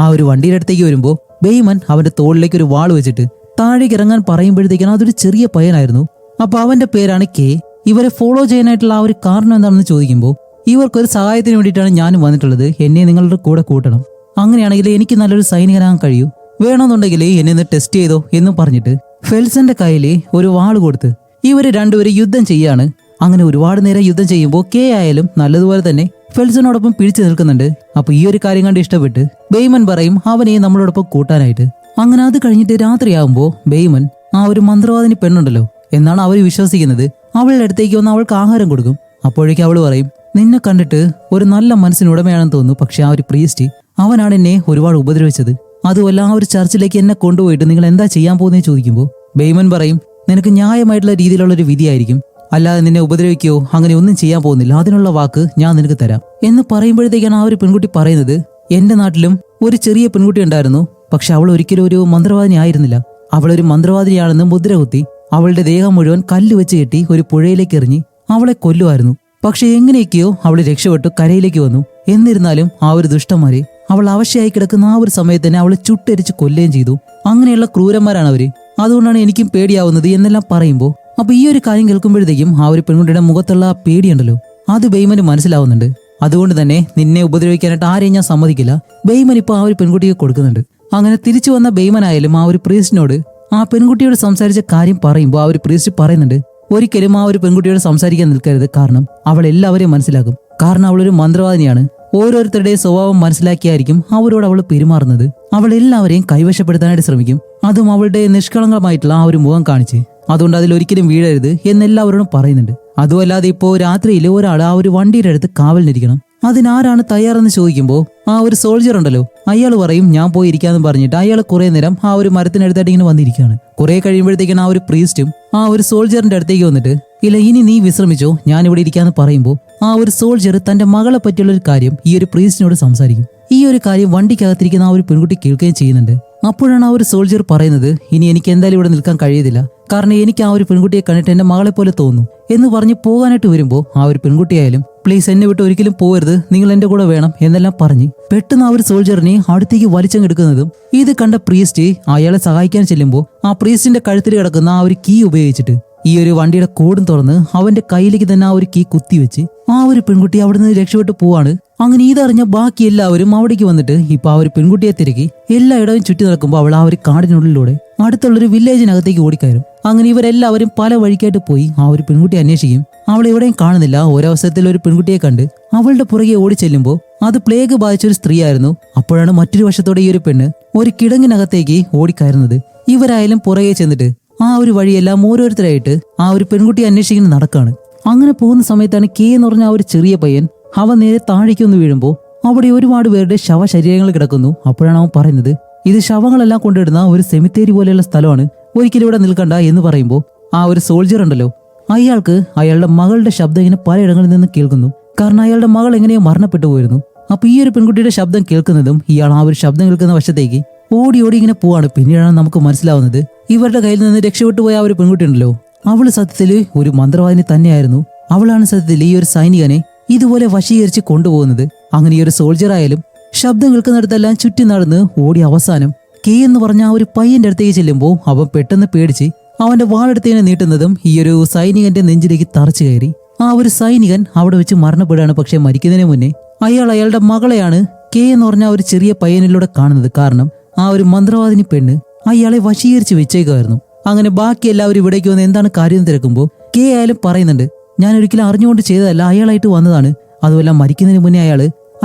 ആ ഒരു വണ്ടിയുടെ അടുത്തേക്ക് വരുമ്പോൾ ബെയ്മൻ അവന്റെ തോളിലേക്ക് ഒരു വാൾ വെച്ചിട്ട് താഴേക്ക് ഇറങ്ങാൻ പറയുമ്പോഴത്തേക്കാണ് അതൊരു ചെറിയ പയ്യനായിരുന്നു. അപ്പൊ അവന്റെ പേരാണ് കെ. ഇവരെ ഫോളോ ചെയ്യാനായിട്ടുള്ള ആ ഒരു കാരണം എന്താണെന്ന് ചോദിക്കുമ്പോൾ ഇവർക്കൊരു സഹായത്തിന് വേണ്ടിയിട്ടാണ് ഞാനും വന്നിട്ടുള്ളത്, എന്നെ നിങ്ങളുടെ കൂടെ കൂട്ടണം, അങ്ങനെയാണെങ്കിൽ എനിക്ക് നല്ലൊരു സൈനികനാകാൻ കഴിയൂ, വേണമെന്നുണ്ടെങ്കിൽ എന്നെ ഒന്ന് ടെസ്റ്റ് ചെയ്തോ എന്നും പറഞ്ഞിട്ട് ഫെൽസന്റെ കയ്യിൽ ഒരു വാൾ കൊടുത്ത് ഇവര് രണ്ടുപേരും യുദ്ധം ചെയ്യാണ്. അങ്ങനെ ഒരുപാട് നേരം യുദ്ധം ചെയ്യുമ്പോൾ കെ ആയാലും നല്ലതുപോലെ തന്നെ ഫെൽസനോടൊപ്പം പിടിച്ചു നിൽക്കുന്നുണ്ട്. അപ്പൊ ഈ ഒരു കാര്യം കണ്ട് ഇഷ്ടപ്പെട്ട് ബെയ്മൻ പറയും അവനെ നമ്മളോടൊപ്പം കൂട്ടാനായിട്ട്. അങ്ങനെ അത് കഴിഞ്ഞിട്ട് രാത്രിയാകുമ്പോൾ ബെയ്മൻ ആ ഒരു മന്ത്രവാദിനി പെണ്ണുണ്ടല്ലോ എന്നാണ് അവർ വിശ്വസിക്കുന്നത്, അവളുടെ അടുത്തേക്ക് വന്ന് അവൾക്ക് ആഹാരം കൊടുക്കും. അപ്പോഴേക്കും അവൾ പറയും നിന്നെ കണ്ടിട്ട് ഒരു നല്ല മനസ്സിന് ഉടമയാണെന്ന് തോന്നുന്നു, പക്ഷെ ആ ഒരു പ്രീസ്റ്റ് അവനാണ് എന്നെ ഒരുപാട് ഉപദ്രവിച്ചത്, അതുമല്ല ആ ഒരു ചർച്ചിലേക്ക് എന്നെ കൊണ്ടുപോയിട്ട് നിങ്ങൾ എന്താ ചെയ്യാൻ പോകുന്നതെന്ന് ചോദിക്കുമ്പോൾ ബെയ്മൻ പറയും നിനക്ക് ന്യായമായിട്ടുള്ള രീതിയിലുള്ള ഒരു വിധിയായിരിക്കും, അല്ലാതെ നിന്നെ ഉപദ്രവിക്കുകയോ അങ്ങനെ ഒന്നും ചെയ്യാൻ പോകുന്നില്ല, അതിനുള്ള വാക്ക് ഞാൻ നിനക്ക് തരാം എന്ന് പറയുമ്പോഴത്തേക്കാണ് ആ ഒരു പെൺകുട്ടി പറയുന്നത് എന്റെ നാട്ടിലും ഒരു ചെറിയ പെൺകുട്ടി ഉണ്ടായിരുന്നു, പക്ഷെ അവൾ ഒരിക്കലും ഒരു മന്ത്രവാദിനി ആയിരുന്നില്ല, അവളൊരു മന്ത്രവാദിനിയാണെന്ന് മുദ്ര കുത്തി അവളുടെ ദേഹം മുഴുവൻ കല്ല് വെച്ച് കെട്ടി ഒരു പുഴയിലേക്ക് എറിഞ്ഞ് അവളെ കൊല്ലുമായിരുന്നു. പക്ഷെ എങ്ങനെയൊക്കെയോ അവൾ രക്ഷപ്പെട്ടു കരയിലേക്ക് വന്നു. എന്നിരുന്നാലും ആ ഒരു ദുഷ്ടന്മാരെ അവൾ അവശയായി കിടക്കുന്ന ആ ഒരു സമയത്ത് തന്നെ അവളെ ചുട്ടരിച്ച് കൊല്ലുകയും ചെയ്തു. അങ്ങനെയുള്ള ക്രൂരന്മാരാണ് അവര്, അതുകൊണ്ടാണ് എനിക്കും പേടിയാവുന്നത് എന്നെല്ലാം പറയുമ്പോൾ അപ്പൊ ഈ ഒരു കാര്യം കേൾക്കുമ്പോഴത്തേക്കും ആ ഒരു പെൺകുട്ടിയുടെ മുഖത്തുള്ള ആ പേടിയുണ്ടല്ലോ അത് ബെയ്മന് മനസ്സിലാവുന്നുണ്ട്. അതുകൊണ്ട് തന്നെ നിന്നെ ഉപദ്രവിക്കാനായിട്ട് ആരെയും ഞാൻ സമ്മതിക്കില്ല, ബെയ്മൻ ഇപ്പൊ ആ ഒരു പെൺകുട്ടിയെ കൊടുക്കുന്നുണ്ട്. അങ്ങനെ തിരിച്ചു വന്ന ബെയ്മനായാലും ആ ഒരു പ്രീസ്റ്റിനോട് ആ പെൺകുട്ടിയോട് സംസാരിച്ച കാര്യം പറയുമ്പോൾ ആ ഒരു പ്രീസ്റ്റ് പറയുന്നുണ്ട് ഒരിക്കലും ആ ഒരു പെൺകുട്ടിയോട് സംസാരിക്കാൻ നിൽക്കരുത്, കാരണം അവൾ എല്ലാവരെയും മനസ്സിലാക്കും, കാരണം അവളൊരു മന്ത്രവാദിനിയാണ്, ഓരോരുത്തരുടെയും സ്വഭാവം മനസ്സിലാക്കിയായിരിക്കും അവരോട് അവൾ പെരുമാറുന്നത്, അവൾ എല്ലാവരെയും കൈവശപ്പെടുത്താനായിട്ട് ശ്രമിക്കും, അതും അവളുടെ നിഷ്കളങ്കമായിട്ടുള്ള ആ ഒരു മുഖം കാണിച്ച്, അതുകൊണ്ട് അതിലൊരിക്കലും വീഴരുത് എന്നെല്ലാവരോടും പറയുന്നുണ്ട്. അതുമല്ലാതെ ഇപ്പോ രാത്രിയിൽ ഒരാൾ ആ ഒരു വണ്ടിയുടെ അടുത്ത് കാവലിനിരിക്കണം, അതിനാരാണ് തയ്യാറെന്ന് ചോദിക്കുമ്പോൾ ആ ഒരു സോൾജർ ഉണ്ടല്ലോ അയാൾ പറയും ഞാൻ പോയി ഇരിക്കാന്ന് പറഞ്ഞിട്ട് അയാൾ കുറെ നേരം ആ ഒരു മരത്തിനടുത്തായിട്ട് ഇങ്ങനെ വന്നിരിക്കുകയാണ്. കുറെ കഴിയുമ്പോഴത്തേക്കാണ് ആ ഒരു പ്രീസ്റ്റും ആ ഒരു സോൾജറിന്റെ അടുത്തേക്ക് വന്നിട്ട് ഇല്ല ഇനി നീ വിശ്രമിച്ചോ ഞാൻ ഇവിടെ ഇരിക്കാന്ന് പറയുമ്പോൾ ആ ഒരു സോൾജർ തന്റെ മകളെ പറ്റിയുള്ള ഒരു കാര്യം ഈ ഒരു പ്രീസ്റ്റിനോട് സംസാരിക്കും. ഈ ഒരു കാര്യം വണ്ടിക്കകത്തിരിക്കുന്ന ആ ഒരു പെൺകുട്ടി കേൾക്കുകയും ചെയ്യുന്നുണ്ട്. അപ്പോഴാണ് ആ ഒരു സോൾജർ പറയുന്നത് ഇനി എനിക്ക് എന്തായാലും ഇവിടെ നിൽക്കാൻ കഴിയത്തില്ല, കാരണം എനിക്ക് ആ ഒരു പെൺകുട്ടിയെ കണ്ടിട്ട് എന്റെ മകളെ പോലെ തോന്നുന്നു എന്ന് പറഞ്ഞ് പോകാനായിട്ട് വരുമ്പോൾ ആ ഒരു പെൺകുട്ടിയായാലും പ്ലീസ് എന്നെ വിട്ട് ഒരിക്കലും പോകരുത്, നിങ്ങൾ എന്റെ കൂടെ വേണം എന്നെല്ലാം പറഞ്ഞ് പെട്ടെന്ന് ആ ഒരു സോൾജറിനെ അടുത്തേക്ക് വലിച്ചെടുക്കുന്നതും ഇത് കണ്ട പ്രീസ്റ്റ് അയാളെ സഹായിക്കാൻ ചെല്ലുമ്പോൾ ആ പ്രീസ്റ്റിന്റെ കഴുത്തിൽ കിടക്കുന്ന ആ ഒരു കീ ഉപയോഗിച്ചിട്ട് ഈ ഒരു വണ്ടിയുടെ കോടും തുറന്ന് അവന്റെ കയ്യിലേക്ക് തന്നെ ആ ഒരു കീ കുത്തിവെച്ച് ആ ഒരു പെൺകുട്ടി അവിടെ നിന്ന് രക്ഷപ്പെട്ടു പോവാണ്. അങ്ങനെ ഇതറിഞ്ഞ ബാക്കി എല്ലാവരും അവിടേക്ക് വന്നിട്ട് ഇപ്പൊ ആ ഒരു പെൺകുട്ടിയെ തിരക്കി എല്ലായിടവും ചുറ്റി നടക്കുമ്പോൾ അവൾ ആ ഒരു കാടിനുള്ളിലൂടെ അടുത്തുള്ളൊരു വില്ലേജിനകത്തേക്ക് ഓടിക്കയറും. അങ്ങനെ ഇവരെല്ലാവരും പല വഴിക്കായിട്ട് പോയി ആ ഒരു പെൺകുട്ടിയെ അന്വേഷിക്കും. അവളെ എവിടെയും കാണുന്നില്ല. ഒരവസരത്തിൽ ഒരു പെൺകുട്ടിയെ കണ്ട് അവളുടെ പുറകെ ഓടി ചെല്ലുമ്പോൾ അത് പ്ലേഗ് ബാധിച്ചൊരു സ്ത്രീയായിരുന്നു. അപ്പോഴാണ് മറ്റൊരു വശത്തോടെ ഈ ഒരു പെണ്ണ് ഒരു കിടങ്ങിനകത്തേക്ക് ഓടിക്കയറുന്നത്. ഇവരായാലും പുറകെ ചെന്നിട്ട് ആ ഒരു വഴിയെല്ലാം ഓരോരുത്തരായിട്ട് ആ ഒരു പെൺകുട്ടിയെ അന്വേഷിക്കുന്ന നടക്കാണ്. അങ്ങനെ പോകുന്ന സമയത്താണ് കെ എന്ന് പറഞ്ഞ ആ ഒരു ചെറിയ പയ്യൻ അവൻ നേരെ താഴേക്ക് ഒന്ന് വീഴുമ്പോൾ അവിടെ ഒരുപാട് പേരുടെ ശവശരീരങ്ങൾ കിടക്കുന്നു. അപ്പോഴാണ് അവൻ പറയുന്നത് ഇത് ശവങ്ങളെല്ലാം കൊണ്ടിടുന്ന ഒരു സെമിത്തേരി പോലെയുള്ള സ്ഥലമാണ്, ഒരിക്കലും ഇവിടെ നിൽക്കണ്ട എന്ന് പറയുമ്പോൾ ആ ഒരു സോൾജർ ഉണ്ടല്ലോ അയാൾക്ക് അയാളുടെ മകളുടെ ശബ്ദം ഇങ്ങനെ പലയിടങ്ങളിൽ നിന്ന് കേൾക്കുന്നു. കാരണം അയാളുടെ മകൾ എങ്ങനെയോ മരണപ്പെട്ടു പോയിരുന്നു. അപ്പൊ ഈ ഒരു പെൺകുട്ടിയുടെ ശബ്ദം കേൾക്കുന്നതും ഇയാൾ ആ ഒരു ശബ്ദം കേൾക്കുന്ന വശത്തേക്ക് ഓടി ഓടി ഇങ്ങനെ പോവാണ്. പിന്നീടാണ് നമുക്ക് മനസ്സിലാവുന്നത് ഇവരുടെ കയ്യിൽ നിന്ന് രക്ഷപ്പെട്ടു പോയ ആ ഒരു പെൺകുട്ടി ഉണ്ടല്ലോ അവള് സത്യത്തില് ഒരു മന്ത്രവാദിനി തന്നെയായിരുന്നു. അവളാണ് സത്യത്തിൽ ഈ ഒരു സൈനികനെ ഇതുപോലെ വശീകരിച്ച് കൊണ്ടുപോകുന്നത്. അങ്ങനെ ഈ ഒരു സോൾജർ ആയാലും ശബ്ദം കേൾക്കുന്നിടത്തെല്ലാം ചുറ്റി നടന്ന് ഓടി അവസാനം കെ എന്ന് പറഞ്ഞ ആ ഒരു പയ്യന്റെ അടുത്തേക്ക് ചെല്ലുമ്പോൾ അവൻ പെട്ടെന്ന് പേടിച്ച് അവന്റെ വാളെടുത്തേനെ നീട്ടുന്നതും ഈ ഒരു സൈനികന്റെ നെഞ്ചിലേക്ക് തറച്ചു കയറി ആ ഒരു സൈനികൻ അവിടെ വെച്ച് മരണപ്പെടുകയാണ്. പക്ഷെ മരിക്കുന്നതിന് മുന്നേ അയാളുടെ മകളെയാണ് കെ എന്ന് പറഞ്ഞ ഒരു ചെറിയ പയ്യനിലൂടെ കാണുന്നത്. കാരണം ആ ഒരു മന്ത്രവാദിനി പെണ്ണ് അയാളെ വശീകരിച്ച് വെച്ചേക്കുമായിരുന്നു. അങ്ങനെ ബാക്കി എല്ലാവരും ഇവിടേക്ക് വന്ന് എന്താണ് കാര്യം തിരക്കുമ്പോൾ കെ ആയാലും പറയുന്നുണ്ട് ഞാൻ ഒരിക്കലും അറിഞ്ഞുകൊണ്ട് ചെയ്തതല്ല, അയാളായിട്ട് വന്നതാണ്. അതുമല്ല മരിക്കുന്നതിന് മുന്നേ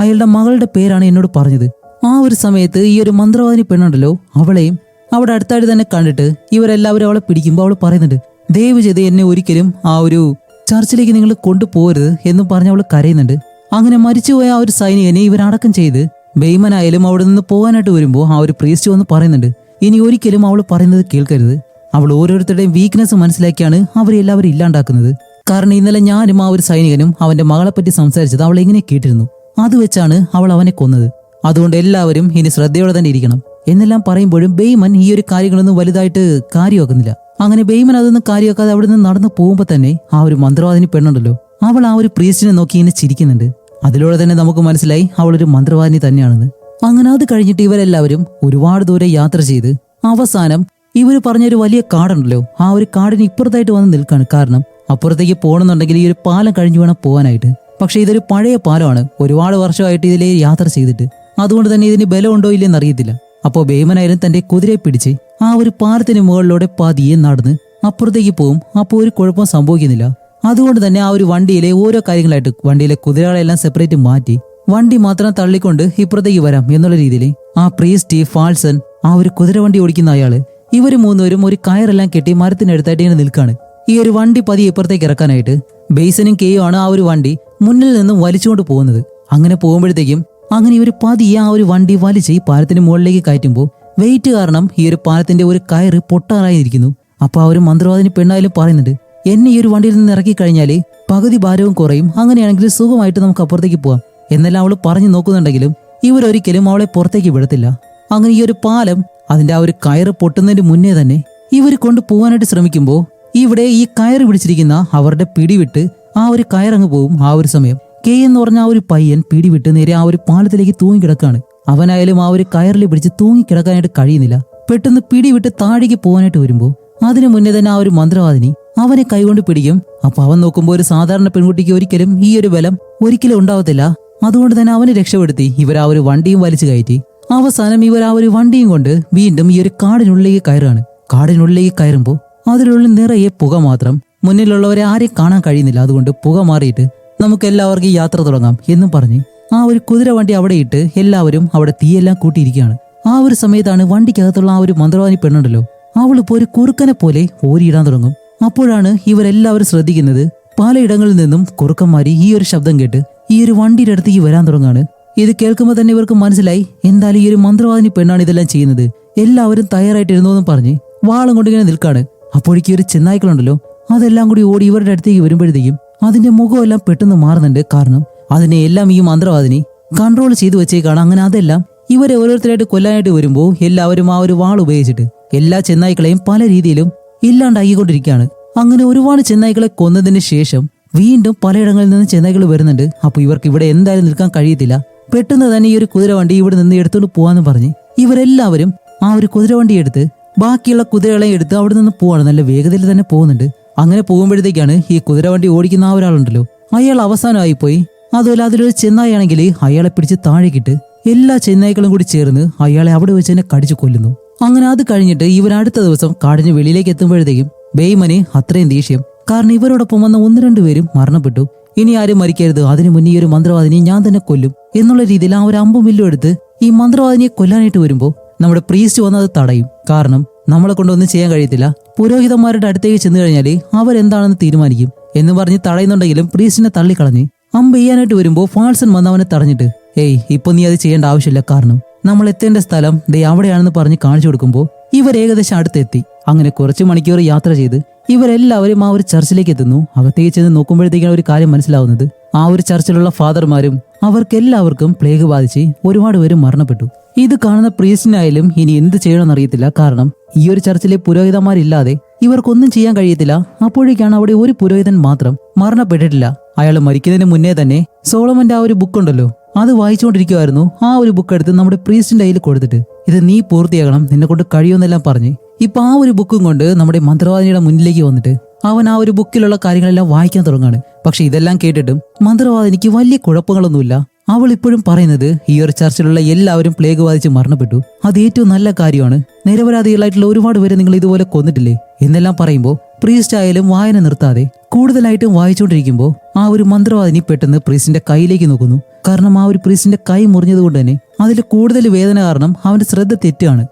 അയാളുടെ മകളുടെ പേരാണ് എന്നോട് പറഞ്ഞത്. ആ ഒരു സമയത്ത് ഈ ഒരു മന്ത്രവാദിനി പെണ്ണുണ്ടല്ലോ അവളെയും അവിടെ അടുത്തായിട്ട് തന്നെ കണ്ടിട്ട് ഇവരെല്ലാവരും അവളെ പിടിക്കുമ്പോൾ അവൾ പറയുന്നുണ്ട് ദയവ് ചെയ്ത് എന്നെ ഒരിക്കലും ആ ഒരു ചർച്ചിലേക്ക് നിങ്ങൾ കൊണ്ടുപോകരുത് എന്നും പറഞ്ഞ് അവൾ കരയുന്നുണ്ട്. അങ്ങനെ മരിച്ചുപോയ ആ ഒരു സൈനികനെ ഇവരടക്കം ചെയ്ത് ബെയ്മനായാലും അവിടെ നിന്ന് പോകാനായിട്ട് വരുമ്പോൾ ആ ഒരു പ്രീസ്റ്റ് വന്ന് പറയുന്നുണ്ട് ഇനി ഒരിക്കലും അവൾ പറയുന്നത് കേൾക്കരുത്. അവൾ ഓരോരുത്തരുടെയും വീക്ക്നെസ് മനസ്സിലാക്കിയാണ് അവരെല്ലാവരും ഇല്ലാണ്ടാക്കുന്നത്. കാരണം ഇന്നലെ ഞാനും ആ ഒരു സൈനികനും അവന്റെ മകളെപ്പറ്റി സംസാരിച്ചത് അവൾ എങ്ങനെ കേട്ടിരുന്നു, അത് വെച്ചാണ് അവൾ അവനെ കൊന്നത്. അതുകൊണ്ട് എല്ലാവരും ഇനി ശ്രദ്ധയോടെ തന്നെ ഇരിക്കണം. എന്നെല്ലാം പറയുമ്പോഴും ബെയ്മൻ ഈ ഒരു കാര്യങ്ങളൊന്നും വലുതായിട്ട് കാര്യമാക്കുന്നില്ല. അങ്ങനെ ബെയ്മൻ അതൊന്നും കാര്യമാക്കാതെ അവിടെ നിന്ന് നടന്നു പോകുമ്പോൾ തന്നെ ആ ഒരു മന്ത്രവാദിനി പെണ്ണുണ്ടല്ലോ, അവൾ ആ ഒരു പ്രീസ്റ്റിനെ നോക്കി ഇങ്ങനെ ചിരിക്കുന്നുണ്ട്. അതിലൂടെ തന്നെ നമുക്ക് മനസ്സിലായി അവളൊരു മന്ത്രവാദിനി തന്നെയാണെന്ന്. അങ്ങനെ അത് കഴിഞ്ഞിട്ട് ഇവരെല്ലാവരും ഒരുപാട് ദൂരെ യാത്ര ചെയ്ത് അവസാനം ഇവർ പറഞ്ഞൊരു വലിയ കാടുണ്ടല്ലോ, ആ ഒരു കാടിന് ഇപ്പുറത്തായിട്ട് വന്ന് നിൽക്കാണ്. കാരണം അപ്പുറത്തേക്ക് പോകണമെന്നുണ്ടെങ്കിൽ ഈ ഒരു പാലം കഴിഞ്ഞു വേണം പോകാനായിട്ട്. പക്ഷെ ഇതൊരു പഴയ പാലമാണ്, ഒരുപാട് വർഷമായിട്ട് ഇതിലെ യാത്ര ചെയ്തിട്ട്. അതുകൊണ്ട് തന്നെ ഇതിന് ബലമുണ്ടോ ഇല്ലെന്ന് അറിയത്തില്ല. അപ്പോൾ ബെയ്മനായാലും തന്റെ കുതിരയെ പിടിച്ച് ആ ഒരു പാലത്തിന് മുകളിലൂടെ പതിയെ നടന്ന് അപ്പുറത്തേക്ക് പോകും. അപ്പോൾ ഒരു കുഴപ്പം സംഭവിക്കുന്നില്ല. അതുകൊണ്ട് തന്നെ ആ ഒരു വണ്ടിയിലെ ഓരോ കാര്യങ്ങളായിട്ട് വണ്ടിയിലെ കുതിരകളെല്ലാം സെപ്പറേറ്റ് മാറ്റി വണ്ടി മാത്രം തള്ളിക്കൊണ്ട് ഇപ്പുറത്തേക്ക് വരാം എന്നുള്ള രീതിയിൽ ആ പ്രീസ്റ്റ്, ഫാൾസൺ, ആ ഒരു കുതിരവണ്ടി ഓടിക്കുന്ന അയാള്, ഇവര് മൂന്നുപേരും ഒരു കയറെല്ലാം കെട്ടി മരത്തിനടുത്തായിട്ട് ഇങ്ങനെ നിൽക്കാണ്. ഈ ഒരു വണ്ടി പതിയെ ഇപ്പുറത്തേക്ക് ഇറക്കാനായിട്ട് ബേസനും കെയും ആണ് ആ ഒരു വണ്ടി മുന്നിൽ നിന്നും വലിച്ചുകൊണ്ട് പോകുന്നത്. അങ്ങനെ പോകുമ്പോഴത്തേക്കും അങ്ങനെ ഇവർ പതിയെ ആ ഒരു വണ്ടി വലിച്ച് ഈ പാലത്തിന് മുകളിലേക്ക് കയറ്റുമ്പോൾ വെയിറ്റ് കാരണം ഈ ഒരു പാലത്തിന്റെ ഒരു കയറ് പൊട്ടാറായിരിക്കുന്നു. അപ്പൊ ആ ഒരു മന്ത്രവാദിനി പെണ്ണായാലും പറയുന്നുണ്ട്, എന്നെ ഈ ഒരു വണ്ടിയിൽ നിന്ന് ഇറക്കി കഴിഞ്ഞാല് പകുതി ഭാരവും കുറയും, അങ്ങനെയാണെങ്കിൽ സുഖമായിട്ട് നമുക്ക് അപ്പുറത്തേക്ക് പോവാം എന്നെല്ലാം അവള് പറഞ്ഞു നോക്കുന്നുണ്ടെങ്കിലും ഇവരൊരിക്കലും അവളെ പുറത്തേക്ക് വിടത്തില്ല. അങ്ങനെ ഈ ഒരു പാലം അതിന്റെ ആ ഒരു കയറ് പൊട്ടുന്നതിന് മുന്നേ തന്നെ ഇവർ കൊണ്ടുപോകാനായിട്ട് ശ്രമിക്കുമ്പോൾ ഇവിടെ ഈ കയറ് പിടിച്ചിരിക്കുന്ന അവരുടെ പിടിവിട്ട് ആ ഒരു കയറങ്ങ് പോവും. ആ ഒരു സമയം കെ എന്ന് പറഞ്ഞ ആ ഒരു പയ്യൻ പിടിവിട്ട് നേരെ ആ ഒരു പാലത്തിലേക്ക് തൂങ്ങിക്കിടക്കാണ്. അവനായാലും ആ ഒരു കയറിൽ പിടിച്ച് തൂങ്ങിക്കിടക്കാനായിട്ട് കഴിയുന്നില്ല. പെട്ടെന്ന് പിടിവിട്ട് താഴേക്ക് പോകാനായിട്ട് വരുമ്പോൾ അതിനു മുന്നേ തന്നെ ആ ഒരു മന്ത്രവാദിനി അവനെ കൈകൊണ്ട് പിടിക്കും. അപ്പൊ അവൻ നോക്കുമ്പോൾ ഒരു സാധാരണ പെൺകുട്ടിക്ക് ഒരിക്കലും ഈ ഒരു ബലം ഒരിക്കലും ഉണ്ടാവത്തില്ല. അതുകൊണ്ട് തന്നെ അവനെ രക്ഷപ്പെടുത്തി ഇവർ ആ ഒരു വണ്ടിയും വലിച്ചു കയറ്റി അവസാനം ഇവർ ആ ഒരു വണ്ടിയും കൊണ്ട് വീണ്ടും ഈ ഒരു കാടിനുള്ളിലേക്ക് കയറാണ്. കാടിനുള്ളിലേക്ക് കയറുമ്പോൾ അതിനുള്ളിൽ നിറയെ പുക മാത്രം. മുന്നിലുള്ളവരെ ആരെയും കാണാൻ കഴിയുന്നില്ല. അതുകൊണ്ട് പുക മാറിയിട്ട് നമുക്ക് എല്ലാവർക്കും യാത്ര തുടങ്ങാം എന്നും പറഞ്ഞ് ആ ഒരു കുതിര വണ്ടി അവിടെ ഇട്ട് എല്ലാവരും അവിടെ തീയെല്ലാം കൂട്ടിയിരിക്കുകയാണ്. ആ ഒരു സമയത്താണ് വണ്ടിക്കകത്തുള്ള ആ ഒരു മന്ത്രവാദിനി പെണ്ണുണ്ടല്ലോ, അവളിപ്പോ ഒരു കുറുക്കനെ പോലെ ഓരിയിടാൻ തുടങ്ങും. അപ്പോഴാണ് ഇവരെല്ലാവരും ശ്രദ്ധിക്കുന്നത്, പലയിടങ്ങളിൽ നിന്നും കുറുക്കന്മാരി ഈ ഒരു ശബ്ദം കേട്ട് ഈ ഒരു വണ്ടിയുടെ അടുത്തേക്ക് വരാൻ തുടങ്ങാണ്. ഇത് കേൾക്കുമ്പോൾ തന്നെ ഇവർക്ക് മനസ്സിലായി, എന്തായാലും ഈ ഒരു മന്ത്രവാദിനി പെണ്ണാണ് ഇതെല്ലാം ചെയ്യുന്നത്. എല്ലാവരും തയ്യാറായിട്ടിരുന്നു എന്നും പറഞ്ഞ് വാളും കൊണ്ടിങ്ങനെ നിൽക്കാണ്. അപ്പോഴേക്കും ഒരു ചെന്നായ്ക്കളുണ്ടല്ലോ, അതെല്ലാം കൂടി ഓടി ഇവരുടെ അടുത്തേക്ക് വരുമ്പോഴത്തേക്കും അതിന്റെ മുഖമെല്ലാം പെട്ടെന്ന് മാറുന്നുണ്ട്. കാരണം അതിനെ എല്ലാം ഈ മന്ത്രവാദിനി കൺട്രോൾ ചെയ്തു വെച്ചേക്കാണ്. അങ്ങനെ അതെല്ലാം ഇവരെ ഓരോരുത്തരായിട്ട് കൊല്ലാനായിട്ട് വരുമ്പോൾ എല്ലാവരും ആ ഒരു വാൾ ഉപയോഗിച്ചിട്ട് എല്ലാ ചെന്നായ്ക്കളെയും പല രീതിയിലും ഇല്ലാണ്ടാക്കിക്കൊണ്ടിരിക്കുകയാണ്. അങ്ങനെ ഒരുപാട് ചെന്നായ്ക്കളെ കൊന്നതിന് ശേഷം വീണ്ടും പലയിടങ്ങളിൽ നിന്ന് ചെന്നായ്ക്കൾ വരുന്നുണ്ട്. അപ്പൊ ഇവർക്ക് ഇവിടെ എന്തായാലും നിൽക്കാൻ കഴിയത്തില്ല. പെട്ടെന്ന് തന്നെ ഈ ഒരു കുതിരവണ്ടി ഇവിടെ നിന്ന് എടുത്തുകൊണ്ട് പോവാന്ന് പറഞ്ഞ് ഇവരെല്ലാവരും ആ ഒരു കുതിരവണ്ടി എടുത്ത് ബാക്കിയുള്ള കുതിരകളെ എടുത്ത് അവിടെ നിന്ന് പോവാണ്. നല്ല വേഗതയിൽ തന്നെ പോകുന്നുണ്ട്. അങ്ങനെ പോകുമ്പോഴത്തേക്കാണ് ഈ കുതിരവണ്ടി ഓടിക്കുന്ന ആ ഒരാളുണ്ടല്ലോ, അയാൾ അവസാനമായി പോയി. അതുപോലെ അതിലൊരു ചെന്നായാണെങ്കിൽ അയാളെ പിടിച്ച് താഴേക്കിട്ട് എല്ലാ ചെന്നായ്ക്കളും കൂടി ചേർന്ന് അയാളെ അവിടെ വെച്ച് തന്നെ കടിച്ചു കൊല്ലുന്നു. അങ്ങനെ അത് കഴിഞ്ഞിട്ട് ഇവർ അടുത്ത ദിവസം കാടിന് വെളിയിലേക്ക് എത്തുമ്പോഴത്തേക്കും ബെയ്മന് അത്രയും ദേഷ്യം. കാരണം ഇവരോടൊപ്പം വന്ന 1-2 പേരും മരണപ്പെട്ടു. ഇനി ആരും മരിക്കരുത്, അതിനു മുന്നേ ഈ ഒരു മന്ത്രവാദിനിയെ ഞാൻ തന്നെ കൊല്ലും എന്നുള്ള രീതിയിൽ ആ ഒരു അമ്പും വില്ലും എടുത്ത് ഈ മന്ത്രവാദിനിയെ കൊല്ലാനായിട്ട് വരുമ്പോൾ നമ്മുടെ പ്രീസ്റ്റ് വന്നത് തടയും. കാരണം നമ്മളെ കൊണ്ടൊന്നും ചെയ്യാൻ കഴിയത്തില്ല, പുരോഹിതന്മാരുടെ അടുത്തേക്ക് ചെന്ന് കഴിഞ്ഞാല് അവരെന്താണെന്ന് തീരുമാനിക്കും എന്ന് പറഞ്ഞ് തടയുന്നുണ്ടെങ്കിലും പ്രീസ്റ്റിനെ തള്ളിക്കളഞ്ഞ് അമ്പ് ചെയ്യാനായിട്ട് വരുമ്പോൾ ഫാൾസൺ വന്ന് അവനെ തടഞ്ഞിട്ട്, ഏയ് ഇപ്പൊ നീ അത് ചെയ്യേണ്ട ആവശ്യമില്ല, കാരണം നമ്മൾ എത്തേണ്ട സ്ഥലം ദേ അവിടെയാണെന്ന് പറഞ്ഞ് കാണിച്ചു കൊടുക്കുമ്പോൾ ഇവർ ഏകദേശം അടുത്തെത്തി. അങ്ങനെ കുറച്ച് മണിക്കൂർ യാത്ര ചെയ്ത് ഇവരെല്ലാവരും ആ ഒരു ചർച്ചിലേക്ക് എത്തുന്നു. അകത്തേക്ക് ചെന്ന് നോക്കുമ്പോഴത്തേക്കാണ് ഒരു കാര്യം മനസ്സിലാവുന്നത്, ആ ഒരു ചർച്ചിലുള്ള ഫാദർമാരും അവർക്കെല്ലാവർക്കും പ്ലേഗ് ബാധിച്ച് ഒരുപാട് പേര് മരണപ്പെട്ടു. ഇത് കാണുന്ന പ്രീസ്റ്റിനായാലും ഇനി എന്ത് ചെയ്യണമെന്ന് അറിയത്തില്ല. കാരണം ഈ ഒരു ചർച്ചിലെ പുരോഹിതന്മാരില്ലാതെ ഇവർക്കൊന്നും ചെയ്യാൻ കഴിയത്തില്ല. അപ്പോഴേക്കാണ് അവിടെ ഒരു പുരോഹിതൻ മാത്രം മരണപ്പെട്ടിട്ടില്ല. അയാൾ മരിക്കുന്നതിന് മുന്നേ തന്നെ സോളമന്റെ ആ ഒരു ബുക്ക് ഉണ്ടല്ലോ, അത് വായിച്ചുകൊണ്ടിരിക്കുവായിരുന്നു. ആ ഒരു ബുക്ക് എടുത്ത് നമ്മുടെ പ്രീസ്റ്റിന്റെ കയ്യിൽ കൊടുത്തിട്ട് ഇത് നീ പൂർത്തിയാക്കണം, നിന്നെ കൊണ്ട് കഴിയുമെന്നെല്ലാം പറഞ്ഞ് ഇപ്പൊ ആ ഒരു ബുക്കും കൊണ്ട് നമ്മുടെ മന്ത്രവാദിനിയുടെ മുന്നിലേക്ക് വന്നിട്ട് അവൻ ആ ഒരു ബുക്കിലുള്ള കാര്യങ്ങളെല്ലാം വായിക്കാൻ തുടങ്ങാണ്. പക്ഷെ ഇതെല്ലാം കേട്ടിട്ടും മന്ത്രവാദിനിക്ക് വലിയ കുഴപ്പങ്ങളൊന്നുമില്ല. അവൾ ഇപ്പോഴും പറയുന്നത് ഈ ഒരു ചർച്ചിലുള്ള എല്ലാവരും പ്ലേഗ് ബാധിച്ച് മരണപ്പെട്ടു, അത് ഏറ്റവും നല്ല കാര്യമാണ്, നിരപരാധികളായിട്ടുള്ള ഒരുപാട് പേരെ നിങ്ങൾ ഇതുപോലെ കൊന്നിട്ടില്ലേ എന്നെല്ലാം പറയുമ്പോൾ പ്രീസ്റ്റ് ആയാലും വായന നിർത്താതെ കൂടുതലായിട്ടും വായിച്ചുകൊണ്ടിരിക്കുമ്പോൾ ആ ഒരു മന്ത്രവാദിനി പെട്ടെന്ന് പ്രീസ്റ്റിന്റെ കൈയിലേക്ക് നോക്കുന്നു. കാരണം ആ ഒരു പ്രീസ്റ്റിന്റെ കൈ മുറിഞ്ഞത് കൊണ്ട് തന്നെ അതിൽ കൂടുതൽ വേദന കാരണം അവന്റെ ശ്രദ്ധ തെറ്റാണ്.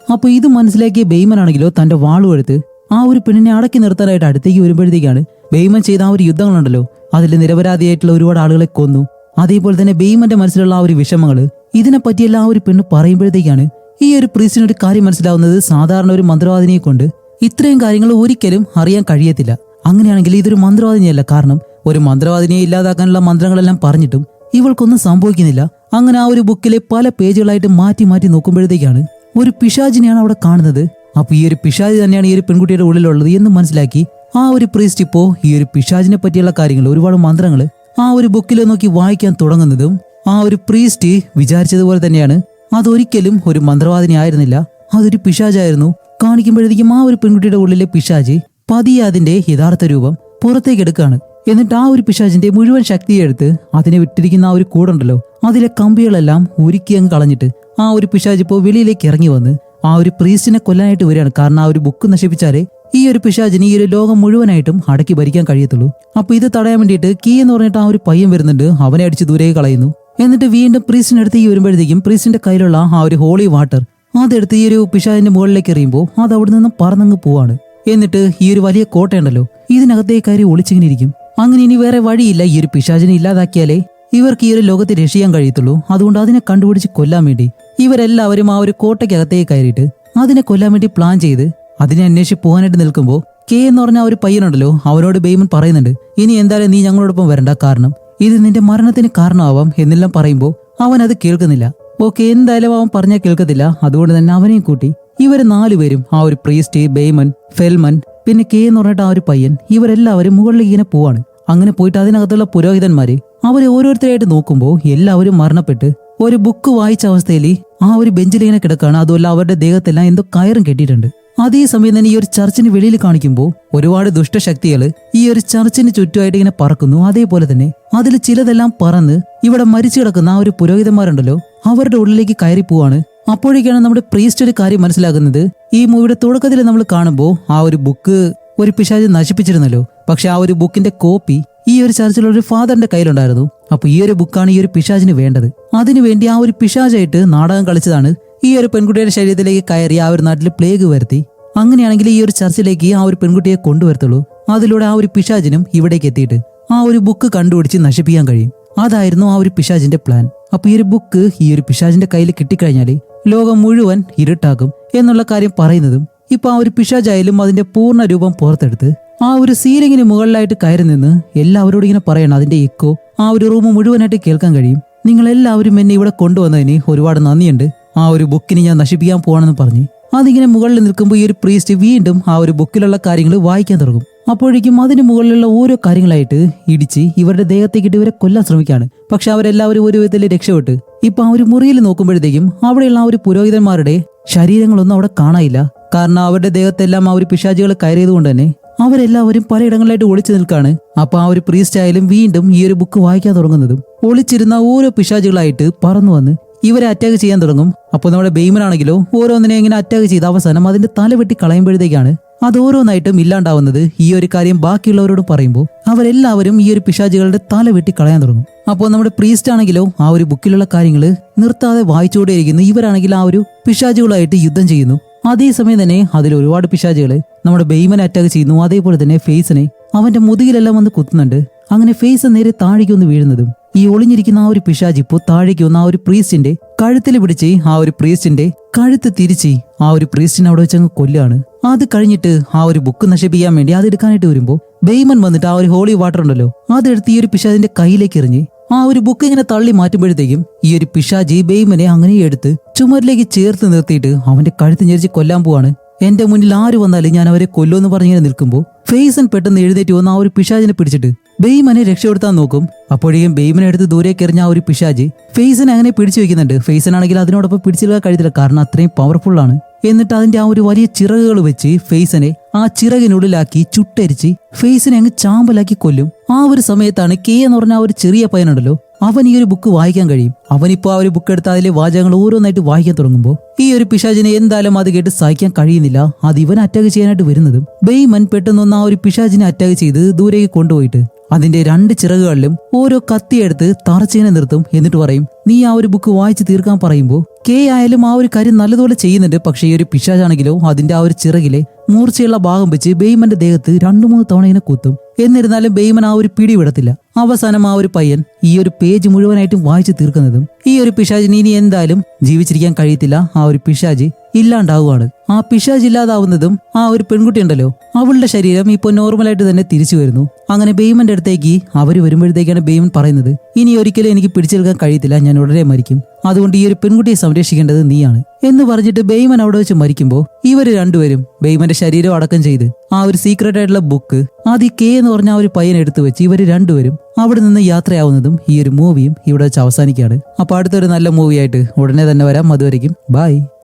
അപ്പൊ ഇത് മനസ്സിലാക്കിയ ബെയ്മനാണെങ്കിലോ തന്റെ വാളുമെടുത്ത് ആ ഒരു പെണ്ണിനെ അടക്കി നിർത്താനായിട്ട് അടുത്തേക്ക് വരുമ്പോഴത്തേക്കാണ് ബെയ്മൻ ചെയ്ത ആ ഒരു യുദ്ധങ്ങളുണ്ടല്ലോ, അതിൽ നിരപരാധിയായിട്ടുള്ള ഒരുപാട് ആളുകളെ കൊന്നു. അതേപോലെ തന്നെ ബെയ്മന്റെ മനസ്സിലുള്ള ആ ഒരു വിഷമങ്ങള് ഇതിനെപ്പറ്റിയെല്ലാം ആ ഒരു പെണ്ണ് പറയുമ്പോഴത്തേക്കാണ് ഈ ഒരു പ്രീസ്റ്റിനൊരു കാര്യം മനസ്സിലാവുന്നത്, സാധാരണ ഒരു മന്ത്രവാദിനിയെ കൊണ്ട് ഇത്രയും കാര്യങ്ങൾ ഒരിക്കലും അറിയാൻ കഴിയത്തില്ല. അങ്ങനെയാണെങ്കിൽ ഇതൊരു മന്ത്രവാദിനിയല്ല. കാരണം ഒരു മന്ത്രവാദിനിയെ ഇല്ലാതാക്കാനുള്ള മന്ത്രങ്ങളെല്ലാം പറഞ്ഞിട്ടും ഇവൾക്കൊന്നും സംഭവിക്കുന്നില്ല. അങ്ങനെ ആ ഒരു ബുക്കിലെ പല പേജുകളായിട്ട് മാറ്റി മാറ്റി നോക്കുമ്പോഴത്തേക്കാണ് ഒരു പിശാചിനെയാണ് അവിടെ കാണുന്നത്. അപ്പൊ ഈ ഒരു പിശാച് തന്നെയാണ് ഈ ഒരു പെൺകുട്ടിയുടെ ഉള്ളിലുള്ളത് എന്ന് മനസ്സിലാക്കി ആ ഒരു പ്രീസ്റ്റ് ഇപ്പോ ഈ ഒരു പിശാചിനെ പറ്റിയുള്ള കാര്യങ്ങൾ, ഒരുപാട് മന്ത്രങ്ങൾ ആ ഒരു ബുക്കിൽ നോക്കി വായിക്കാൻ തുടങ്ങുന്നതും ആ ഒരു പ്രീസ്റ്റ് വിചാരിച്ചതുപോലെ തന്നെയാണ്. അതൊരിക്കലും ഒരു മന്ത്രവാദിനി ആയിരുന്നില്ല, അതൊരു പിശാചായിരുന്നു. കാണിക്കുമ്പോഴത്തേക്കും ആ ഒരു പെൺകുട്ടിയുടെ ഉള്ളിലെ പിശാച് പതിയെ അതിന്റെ യഥാർത്ഥ രൂപം പുറത്തേക്ക് എടുക്കുകയാണ്. എന്നിട്ട് ആ ഒരു പിശാചിന്റെ മുഴുവൻ ശക്തിയെ എടുത്ത് അതിനെ വിട്ടിരിക്കുന്ന ആ ഒരു കൂടുണ്ടല്ലോ, അതിലെ കമ്പികളെല്ലാം ഉരുക്കി അങ്ങ് കളഞ്ഞിട്ട് ആ ഒരു പിശാച് ഇപ്പോൾ വെളിയിലേക്ക് ഇറങ്ങി വന്ന് ആ ഒരു പ്രീസ്റ്റിനെ കൊല്ലാനായിട്ട് വരികയാണ്. കാരണം ആ ഒരു ബുക്ക് നശിപ്പിച്ചാലേ ഈ ഒരു പിശാചിന് ഈ ഒരു ലോകം മുഴുവനായിട്ടും അടക്കി ഭരിക്കാൻ കഴിയത്തുള്ളൂ. അപ്പൊ ഇത് തടയാൻ വേണ്ടിയിട്ട് കീ എന്ന് പറഞ്ഞിട്ട് ആ ഒരു പയ്യൻ വരുന്നുണ്ട്, അവനെ അടിച്ച് ദൂരേക്ക് കളയുന്നു. എന്നിട്ട് വീണ്ടും പ്രീസ്റ്റിനടുത്ത് ഈ വരുമ്പോഴത്തേക്കും പ്രീസ്റ്റിന്റെ കയ്യിലുള്ള ആ ഒരു ഹോളി വാട്ടർ അതെടുത്ത് ഈ ഒരു പിശാചിന്റെ മുകളിലേക്ക് എറിയുമ്പോൾ അത് അവിടെ നിന്നും പറന്നങ്ങ് പോവാണ്. എന്നിട്ട് ഈ ഒരു വലിയ കോട്ടയുണ്ടല്ലോ, ഇതിനകത്തേക്ക് കയറി ഒളിച്ചിങ്ങനെ ഇരിക്കും. അങ്ങനെ ഇനി വേറെ വഴിയില്ല, ഈ ഒരു പിശാചിനെ ഇല്ലാതാക്കിയാലേ ഇവർക്ക് ഈ ഒരു ലോകത്തെ രക്ഷിക്കാൻ കഴിയത്തുള്ളൂ. അതുകൊണ്ട് അതിനെ കണ്ടുപിടിച്ച് കൊല്ലാൻ വേണ്ടി ഇവരെല്ലാവരും ആ ഒരു കോട്ടയ്ക്കകത്തേക്ക് കയറിയിട്ട് അതിനെ കൊല്ലാൻ വേണ്ടി പ്ലാൻ ചെയ്ത് അതിനെ അന്വേഷിച്ച് പോകാനായിട്ട് നിൽക്കുമ്പോൾ കെ എന്ന് പറഞ്ഞ ആ ഒരു പയ്യനുണ്ടല്ലോ, അവനോട് ബെയ്മൻ പറയുന്നുണ്ട്, ഇനി എന്തായാലും നീ ഞങ്ങളോടൊപ്പം വരണ്ട, കാരണം ഇത് നിന്റെ മരണത്തിന് കാരണമാവാം എന്നെല്ലാം പറയുമ്പോൾ അവൻ അത് കേൾക്കുന്നില്ല. ഓക്കെ, എന്തായാലും അവൻ പറഞ്ഞാൽ കേൾക്കത്തില്ല. അതുകൊണ്ട് തന്നെ അവനെയും കൂട്ടി ഇവര് 4 പേരും, ആ ഒരു പ്രീസ്റ്റ്, ബെയ്മൻ, ഫെൽമൻ, പിന്നെ കെ എന്ന് പറഞ്ഞിട്ട് ആ ഒരു പയ്യൻ, ഇവരെല്ലാവരും മുകളിലേക്ക് ഇങ്ങനെ പോവാണ്. അങ്ങനെ പോയിട്ട് അതിനകത്തുള്ള പുരോഹിതന്മാര് അവരെ ഓരോരുത്തരായിട്ട് നോക്കുമ്പോൾ എല്ലാവരും മരണപ്പെട്ട് ഒരു ബുക്ക് വായിച്ച അവസ്ഥയിൽ ആ ഒരു ബെഞ്ചിൽ ഇങ്ങനെ കിടക്കാണ്. അതുമല്ല അവരുടെ ദേഹത്തെല്ലാം എന്തോ കയറും കെട്ടിയിട്ടുണ്ട്. അതേ സമയം തന്നെ ഈ ഒരു ചർച്ചിന് വെളിയിൽ കാണിക്കുമ്പോൾ ഒരുപാട് ദുഷ്ടശക്തികൾ ഈ ഒരു ചർച്ചിന് ചുറ്റുമായിട്ട് ഇങ്ങനെ പറക്കുന്നു. അതേപോലെ തന്നെ അതിൽ ചിലതെല്ലാം പറന്ന് ഇവിടെ മരിച്ചു കിടക്കുന്ന ആ ഒരു പുരോഹിതന്മാരുണ്ടല്ലോ, അവരുടെ ഉള്ളിലേക്ക് കയറി പോവാണ്. അപ്പോഴേക്കാണ് നമ്മുടെ പ്രീസ്റ്റ് ഒരു കാര്യം മനസ്സിലാക്കുന്നത്. ഈ മൂവിയുടെ തുടക്കത്തിൽ നമ്മൾ കാണുമ്പോൾ ആ ഒരു ബുക്ക് ഒരു പിശാച് നശിപ്പിച്ചിരുന്നല്ലോ, പക്ഷെ ആ ഒരു ബുക്കിന്റെ കോപ്പി ഈ ഒരു ചർച്ചിലുള്ള ഒരു ഫാദറിന്റെ കയ്യിലുണ്ടായിരുന്നു. അപ്പൊ ഈ ഒരു ബുക്കാണ് ഈ ഒരു പിശാചിന് വേണ്ടത്. അതിനുവേണ്ടി ആ ഒരു പിശാചായിട്ട് നാടകം കളിച്ചതാണ് ഈ ഒരു പെൺകുട്ടിയുടെ ശരീരത്തിലേക്ക് കയറി ആ ഒരു നാട്ടിൽ പ്ലേഗ് വരുത്തി. അങ്ങനെയാണെങ്കിൽ ഈ ഒരു ചർച്ചിലേക്ക് ആ ഒരു പെൺകുട്ടിയെ കൊണ്ടുവരത്തുള്ളൂ. അതിലൂടെ ആ ഒരു പിശാചിനും ഇവിടേക്ക് എത്തിയിട്ട് ആ ഒരു ബുക്ക് കണ്ടുപിടിച്ച് നശിപ്പിക്കാൻ കഴിയും. അതായിരുന്നു ആ ഒരു പിശാചിന്റെ പ്ലാൻ. അപ്പൊ ഈ ഒരു ബുക്ക് ഈ ഒരു പിശാചിന്റെ കയ്യിൽ കിട്ടിക്കഴിഞ്ഞാല് ലോകം മുഴുവൻ ഇരുട്ടാക്കും എന്നുള്ള കാര്യം പറയുന്നതും ഇപ്പൊ ആ ഒരു പിശാചായാലും അതിന്റെ പൂർണ്ണ രൂപം പുറത്തെടുത്ത് ആ ഒരു സീലിങ്ങിന് മുകളിലായിട്ട് കയറി നിന്ന് എല്ലാവരോടും ഇങ്ങനെ പറയണം. അതിന്റെ എക്കോ ആ ഒരു റൂം മുഴുവനായിട്ട് കേൾക്കാൻ കഴിയും. നിങ്ങൾ എല്ലാവരും എന്നെ ഇവിടെ കൊണ്ടുവന്നതിന് ഒരുപാട് നന്ദിയുണ്ട്. ആ ഒരു ബുക്കിന് ഞാൻ നശിപ്പിക്കാൻ പോവാണെന്ന് പറഞ്ഞ് അതിങ്ങനെ മുകളിൽ നിൽക്കുമ്പോൾ ഈ ഒരു പ്രീസ്റ്റ് വീണ്ടും ആ ഒരു ബുക്കിലുള്ള കാര്യങ്ങൾ വായിക്കാൻ തുടങ്ങും. അപ്പോഴേക്കും അതിന് മുകളിലുള്ള ഓരോ കാര്യങ്ങളായിട്ട് ഇടിച്ച് ഇവരുടെ ദേഹത്തേക്കിട്ട് ഇവരെ കൊല്ലാൻ ശ്രമിക്കുകയാണ്. പക്ഷെ അവരെല്ലാവരും ഒരു വിധത്തിൽ രക്ഷപ്പെട്ട് ഇപ്പൊ ആ ഒരു മുറിയിൽ നോക്കുമ്പോഴത്തേക്കും അവിടെയുള്ള ആ ഒരു പുരോഹിതന്മാരുടെ ശരീരങ്ങളൊന്നും അവിടെ കാണാനില്ല. കാരണം അവരുടെ ദേഹത്തെല്ലാം ആ ഒരു പിശാചുകൾ കയറിയത് കൊണ്ട് തന്നെ അവരെല്ലാവരും പലയിടങ്ങളിലായിട്ട് ഒളിച്ചു നിൽക്കാണ്. അപ്പൊ ആ ഒരു പ്രീസ്റ്റ് ആയാലും വീണ്ടും ഈ ഒരു ബുക്ക് വായിക്കാൻ തുടങ്ങുന്നതും ഒളിച്ചിരുന്ന ഓരോ പിശാചുകളായിട്ട് പറന്നു വന്ന് ഇവരെ അറ്റാക്ക് ചെയ്യാൻ തുടങ്ങും. അപ്പോൾ നമ്മുടെ ബെയ്മനാണെങ്കിലോ ഓരോന്നിനെ ഇങ്ങനെ അറ്റാക്ക് ചെയ്ത് അവസാനം അതിന്റെ തല വെട്ടി കളയുമ്പോഴത്തേക്കാണ് അത് ഓരോന്നായിട്ടും ഇല്ലാണ്ടാവുന്നത്. ഈ ഒരു കാര്യം ബാക്കിയുള്ളവരോട് പറയുമ്പോൾ അവരെല്ലാവരും ഈ ഒരു പിശാചുകളുടെ തല വെട്ടി കളയാൻ തുടങ്ങും. അപ്പോൾ നമ്മുടെ പ്രീസ്റ്റ് ആണെങ്കിലോ ആ ഒരു ബുക്കിലുള്ള കാര്യങ്ങൾ നിർത്താതെ വായിച്ചുകൊണ്ടേയിരിക്കുന്നു. ഇവരാണെങ്കിൽ ആ ഒരു പിശാചുകളായിട്ട് യുദ്ധം ചെയ്യുന്നു. അതേസമയം തന്നെ അതിൽ ഒരുപാട് പിശാചുകള് നമ്മുടെ ബെയ്മനെ അറ്റാക്ക് ചെയ്യുന്നു. അതേപോലെ തന്നെ ഫേസിനെ അവന്റെ മുതുകിലെല്ലാം വന്ന് കുത്തുന്നുണ്ട്. അങ്ങനെ ഫേസ് നേരെ താഴേക്ക് ഒന്ന് വീഴുന്നതും ഈ ഒളിഞ്ഞിരിക്കുന്ന ആ ഒരു പിശാച് ഇപ്പോൾ താഴേക്ക് വന്ന ആ ഒരു പ്രീസ്റ്റിന്റെ കഴുത്തിൽ പിടിച്ച് ആ ഒരു പ്രീസ്റ്റിന്റെ കഴുത്ത് തിരിച്ച് ആ ഒരു പ്രീസ്റ്റിനെ അവിടെ വെച്ചങ്ങ് കൊല്ലാണ്. അത് കഴിഞ്ഞിട്ട് ആ ഒരു ബുക്ക് നശിപ്പിക്കാൻ വേണ്ടി അത് എടുക്കാനായിട്ട് വരുമ്പോൾ ബെയ്മൻ വന്നിട്ട് ആ ഒരു ഹോളി വാട്ടർ ഉണ്ടല്ലോ അതെടുത്ത് ഈ ഒരു പിശാചിന്റെ കയ്യിലേക്ക് എറിഞ്ഞ് ആ ഒരു ബുക്ക് ഇങ്ങനെ തള്ളി മാറ്റുമ്പോഴത്തേക്കും ഈ ഒരു പിശാചി ബെയ്മനെ അങ്ങനെ എടുത്ത് ചുമരിലേക്ക് ചേർത്ത് നിർത്തിയിട്ട് അവന്റെ കഴുത്ത് ഞെരിച്ച് കൊല്ലാൻ പോവാണ്. എന്റെ മുന്നിൽ ആര് വന്നാലും ഞാൻ അവരെ കൊല്ലുമെന്ന് പറഞ്ഞിങ്ങനെ നിൽക്കുമ്പോൾ ഫേസൻ പെട്ടെന്ന് എഴുന്നേറ്റ് വന്ന് ആ ഒരു പിശാചിനെ പിടിച്ചിട്ട് ബെയ്മനെ രക്ഷപ്പെടുത്താൻ നോക്കും. അപ്പോഴേക്കും ബെയ്മനെ എടുത്ത് ദൂരേക്ക് എറിഞ്ഞ ആ ഒരു പിശാച് ഫേസൻ അങ്ങനെ പിടിച്ചു വെക്കുന്നുണ്ട്. ഫേസൻ ആണെങ്കിൽ അതിനോടൊപ്പം പിടിച്ചെടുക്കാൻ കഴിയത്തില്ല, കാരണം അത്രയും പവർഫുൾ ആണ്. എന്നിട്ട് അതിന്റെ ആ ഒരു വലിയ ചിറകുകൾ വെച്ച് ഫേസനെ ആ ചിറകിനുള്ളിലാക്കി ചുട്ടരിച്ച് ഫേസിനെ അങ്ങ് ചാമ്പലാക്കി കൊല്ലും. ആ ഒരു സമയത്താണ് കെ എന്ന് പറഞ്ഞ ആ ഒരു ചെറിയ പയ്യനുണ്ടല്ലോ അവൻ ഈ ഒരു ബുക്ക് വായിക്കാൻ കഴിയും. അവനിപ്പോ ആ ഒരു ബുക്ക് എടുത്ത് അതിലെ വാചകങ്ങൾ ഓരോന്നായിട്ട് വായിക്കാൻ തുടങ്ങുമ്പോൾ ഈ ഒരു പിശാചിനെ എന്തായാലും അത് കേട്ട് സഹിക്കാൻ കഴിയുന്നില്ല. അത് ഇവൻ അറ്റാക്ക് ചെയ്യാനായിട്ട് വരുന്നതും ബെയ്മൻ പെട്ടെന്നൊന്ന് ആ ഒരു പിശാചിനെ അറ്റാക്ക് ചെയ്ത് ദൂരേക്ക് കൊണ്ടുപോയിട്ട് അതിന്റെ 2 ചിറകുകളിലും ഓരോ കത്തിയെടുത്ത് തറച്ചിനെ നിർത്തും. എന്നിട്ട് പറയും, നീ ആ ഒരു ബുക്ക് വായിച്ച് തീർക്കാൻ പറയുമ്പോൾ കെ ആയാലും ആ ഒരു കാര്യം നല്ലതുപോലെ ചെയ്യുന്നുണ്ട്. പക്ഷേ ഈ ഒരു പിശാചാണെങ്കിലോ അതിന്റെ ആ ഒരു ചിറകിലെ മൂർച്ചയുള്ള ഭാഗം വെച്ച് ബെയ്മന്റെ ദേഹത്ത് 2-3 തവണ ഇങ്ങനെ കുത്തും. എന്നിരുന്നാലും ബെയ്മൻ ആ ഒരു പിടി വിടത്തില്ല. അവസാനം ആ ഒരു പയ്യൻ ഈ ഒരു പേജ് മുഴുവനായിട്ടും വായിച്ചു തീർക്കുന്നതും ഈ ഒരു പിശാചിന് ഇനി എന്തായാലും ജീവിച്ചിരിക്കാൻ കഴിയത്തില്ല. ആ ഒരു പിശാച് ഇല്ലാണ്ടാവുകയാണ്. ആ പിശാച് ഇല്ലാതാവുന്നതും ആ ഒരു പെൺകുട്ടി ഉണ്ടല്ലോ അവളുടെ ശരീരം ഇപ്പോൾ നോർമലായിട്ട് തന്നെ തിരിച്ചു വരുന്നു. അങ്ങനെ ബെയ്മന്റെ അടുത്തേക്ക് അവര് വരുമ്പോഴത്തേക്കാണ് ബെയ്മൻ പറയുന്നത്, ഇനി ഒരിക്കലും എനിക്ക് പിടിച്ചെടുക്കാൻ കഴിയത്തില്ല, ഞാൻ ഉടനെ മരിക്കും. അതുകൊണ്ട് ഈ ഒരു പെൺകുട്ടിയെ സംരക്ഷിക്കേണ്ടത് നീയാണ് എന്ന് പറഞ്ഞിട്ട് ബെയ്മൻ അവിടെ വെച്ച് മരിക്കുമ്പോൾ ഇവര് രണ്ടുപേരും ബെയ്മന്റെ ശരീരം അടക്കം ചെയ്ത് ആ ഒരു സീക്രട്ട് ആയിട്ടുള്ള ബുക്ക് അത് ഈ കെ എന്ന് പറഞ്ഞ ആ ഒരു പയ്യനെ എടുത്തു വെച്ച് ഇവര് രണ്ടുപേരും അവിടെ നിന്ന് യാത്രയാവുന്നതും ഈ ഒരു മൂവിയും ഇവിടെ വെച്ച് അവസാനിക്കുകയാണ്. അപ്പൊ അടുത്തൊരു നല്ല മൂവിയായിട്ട് ഉടനെ തന്നെ വരാം. അതുവരെയും ബൈ.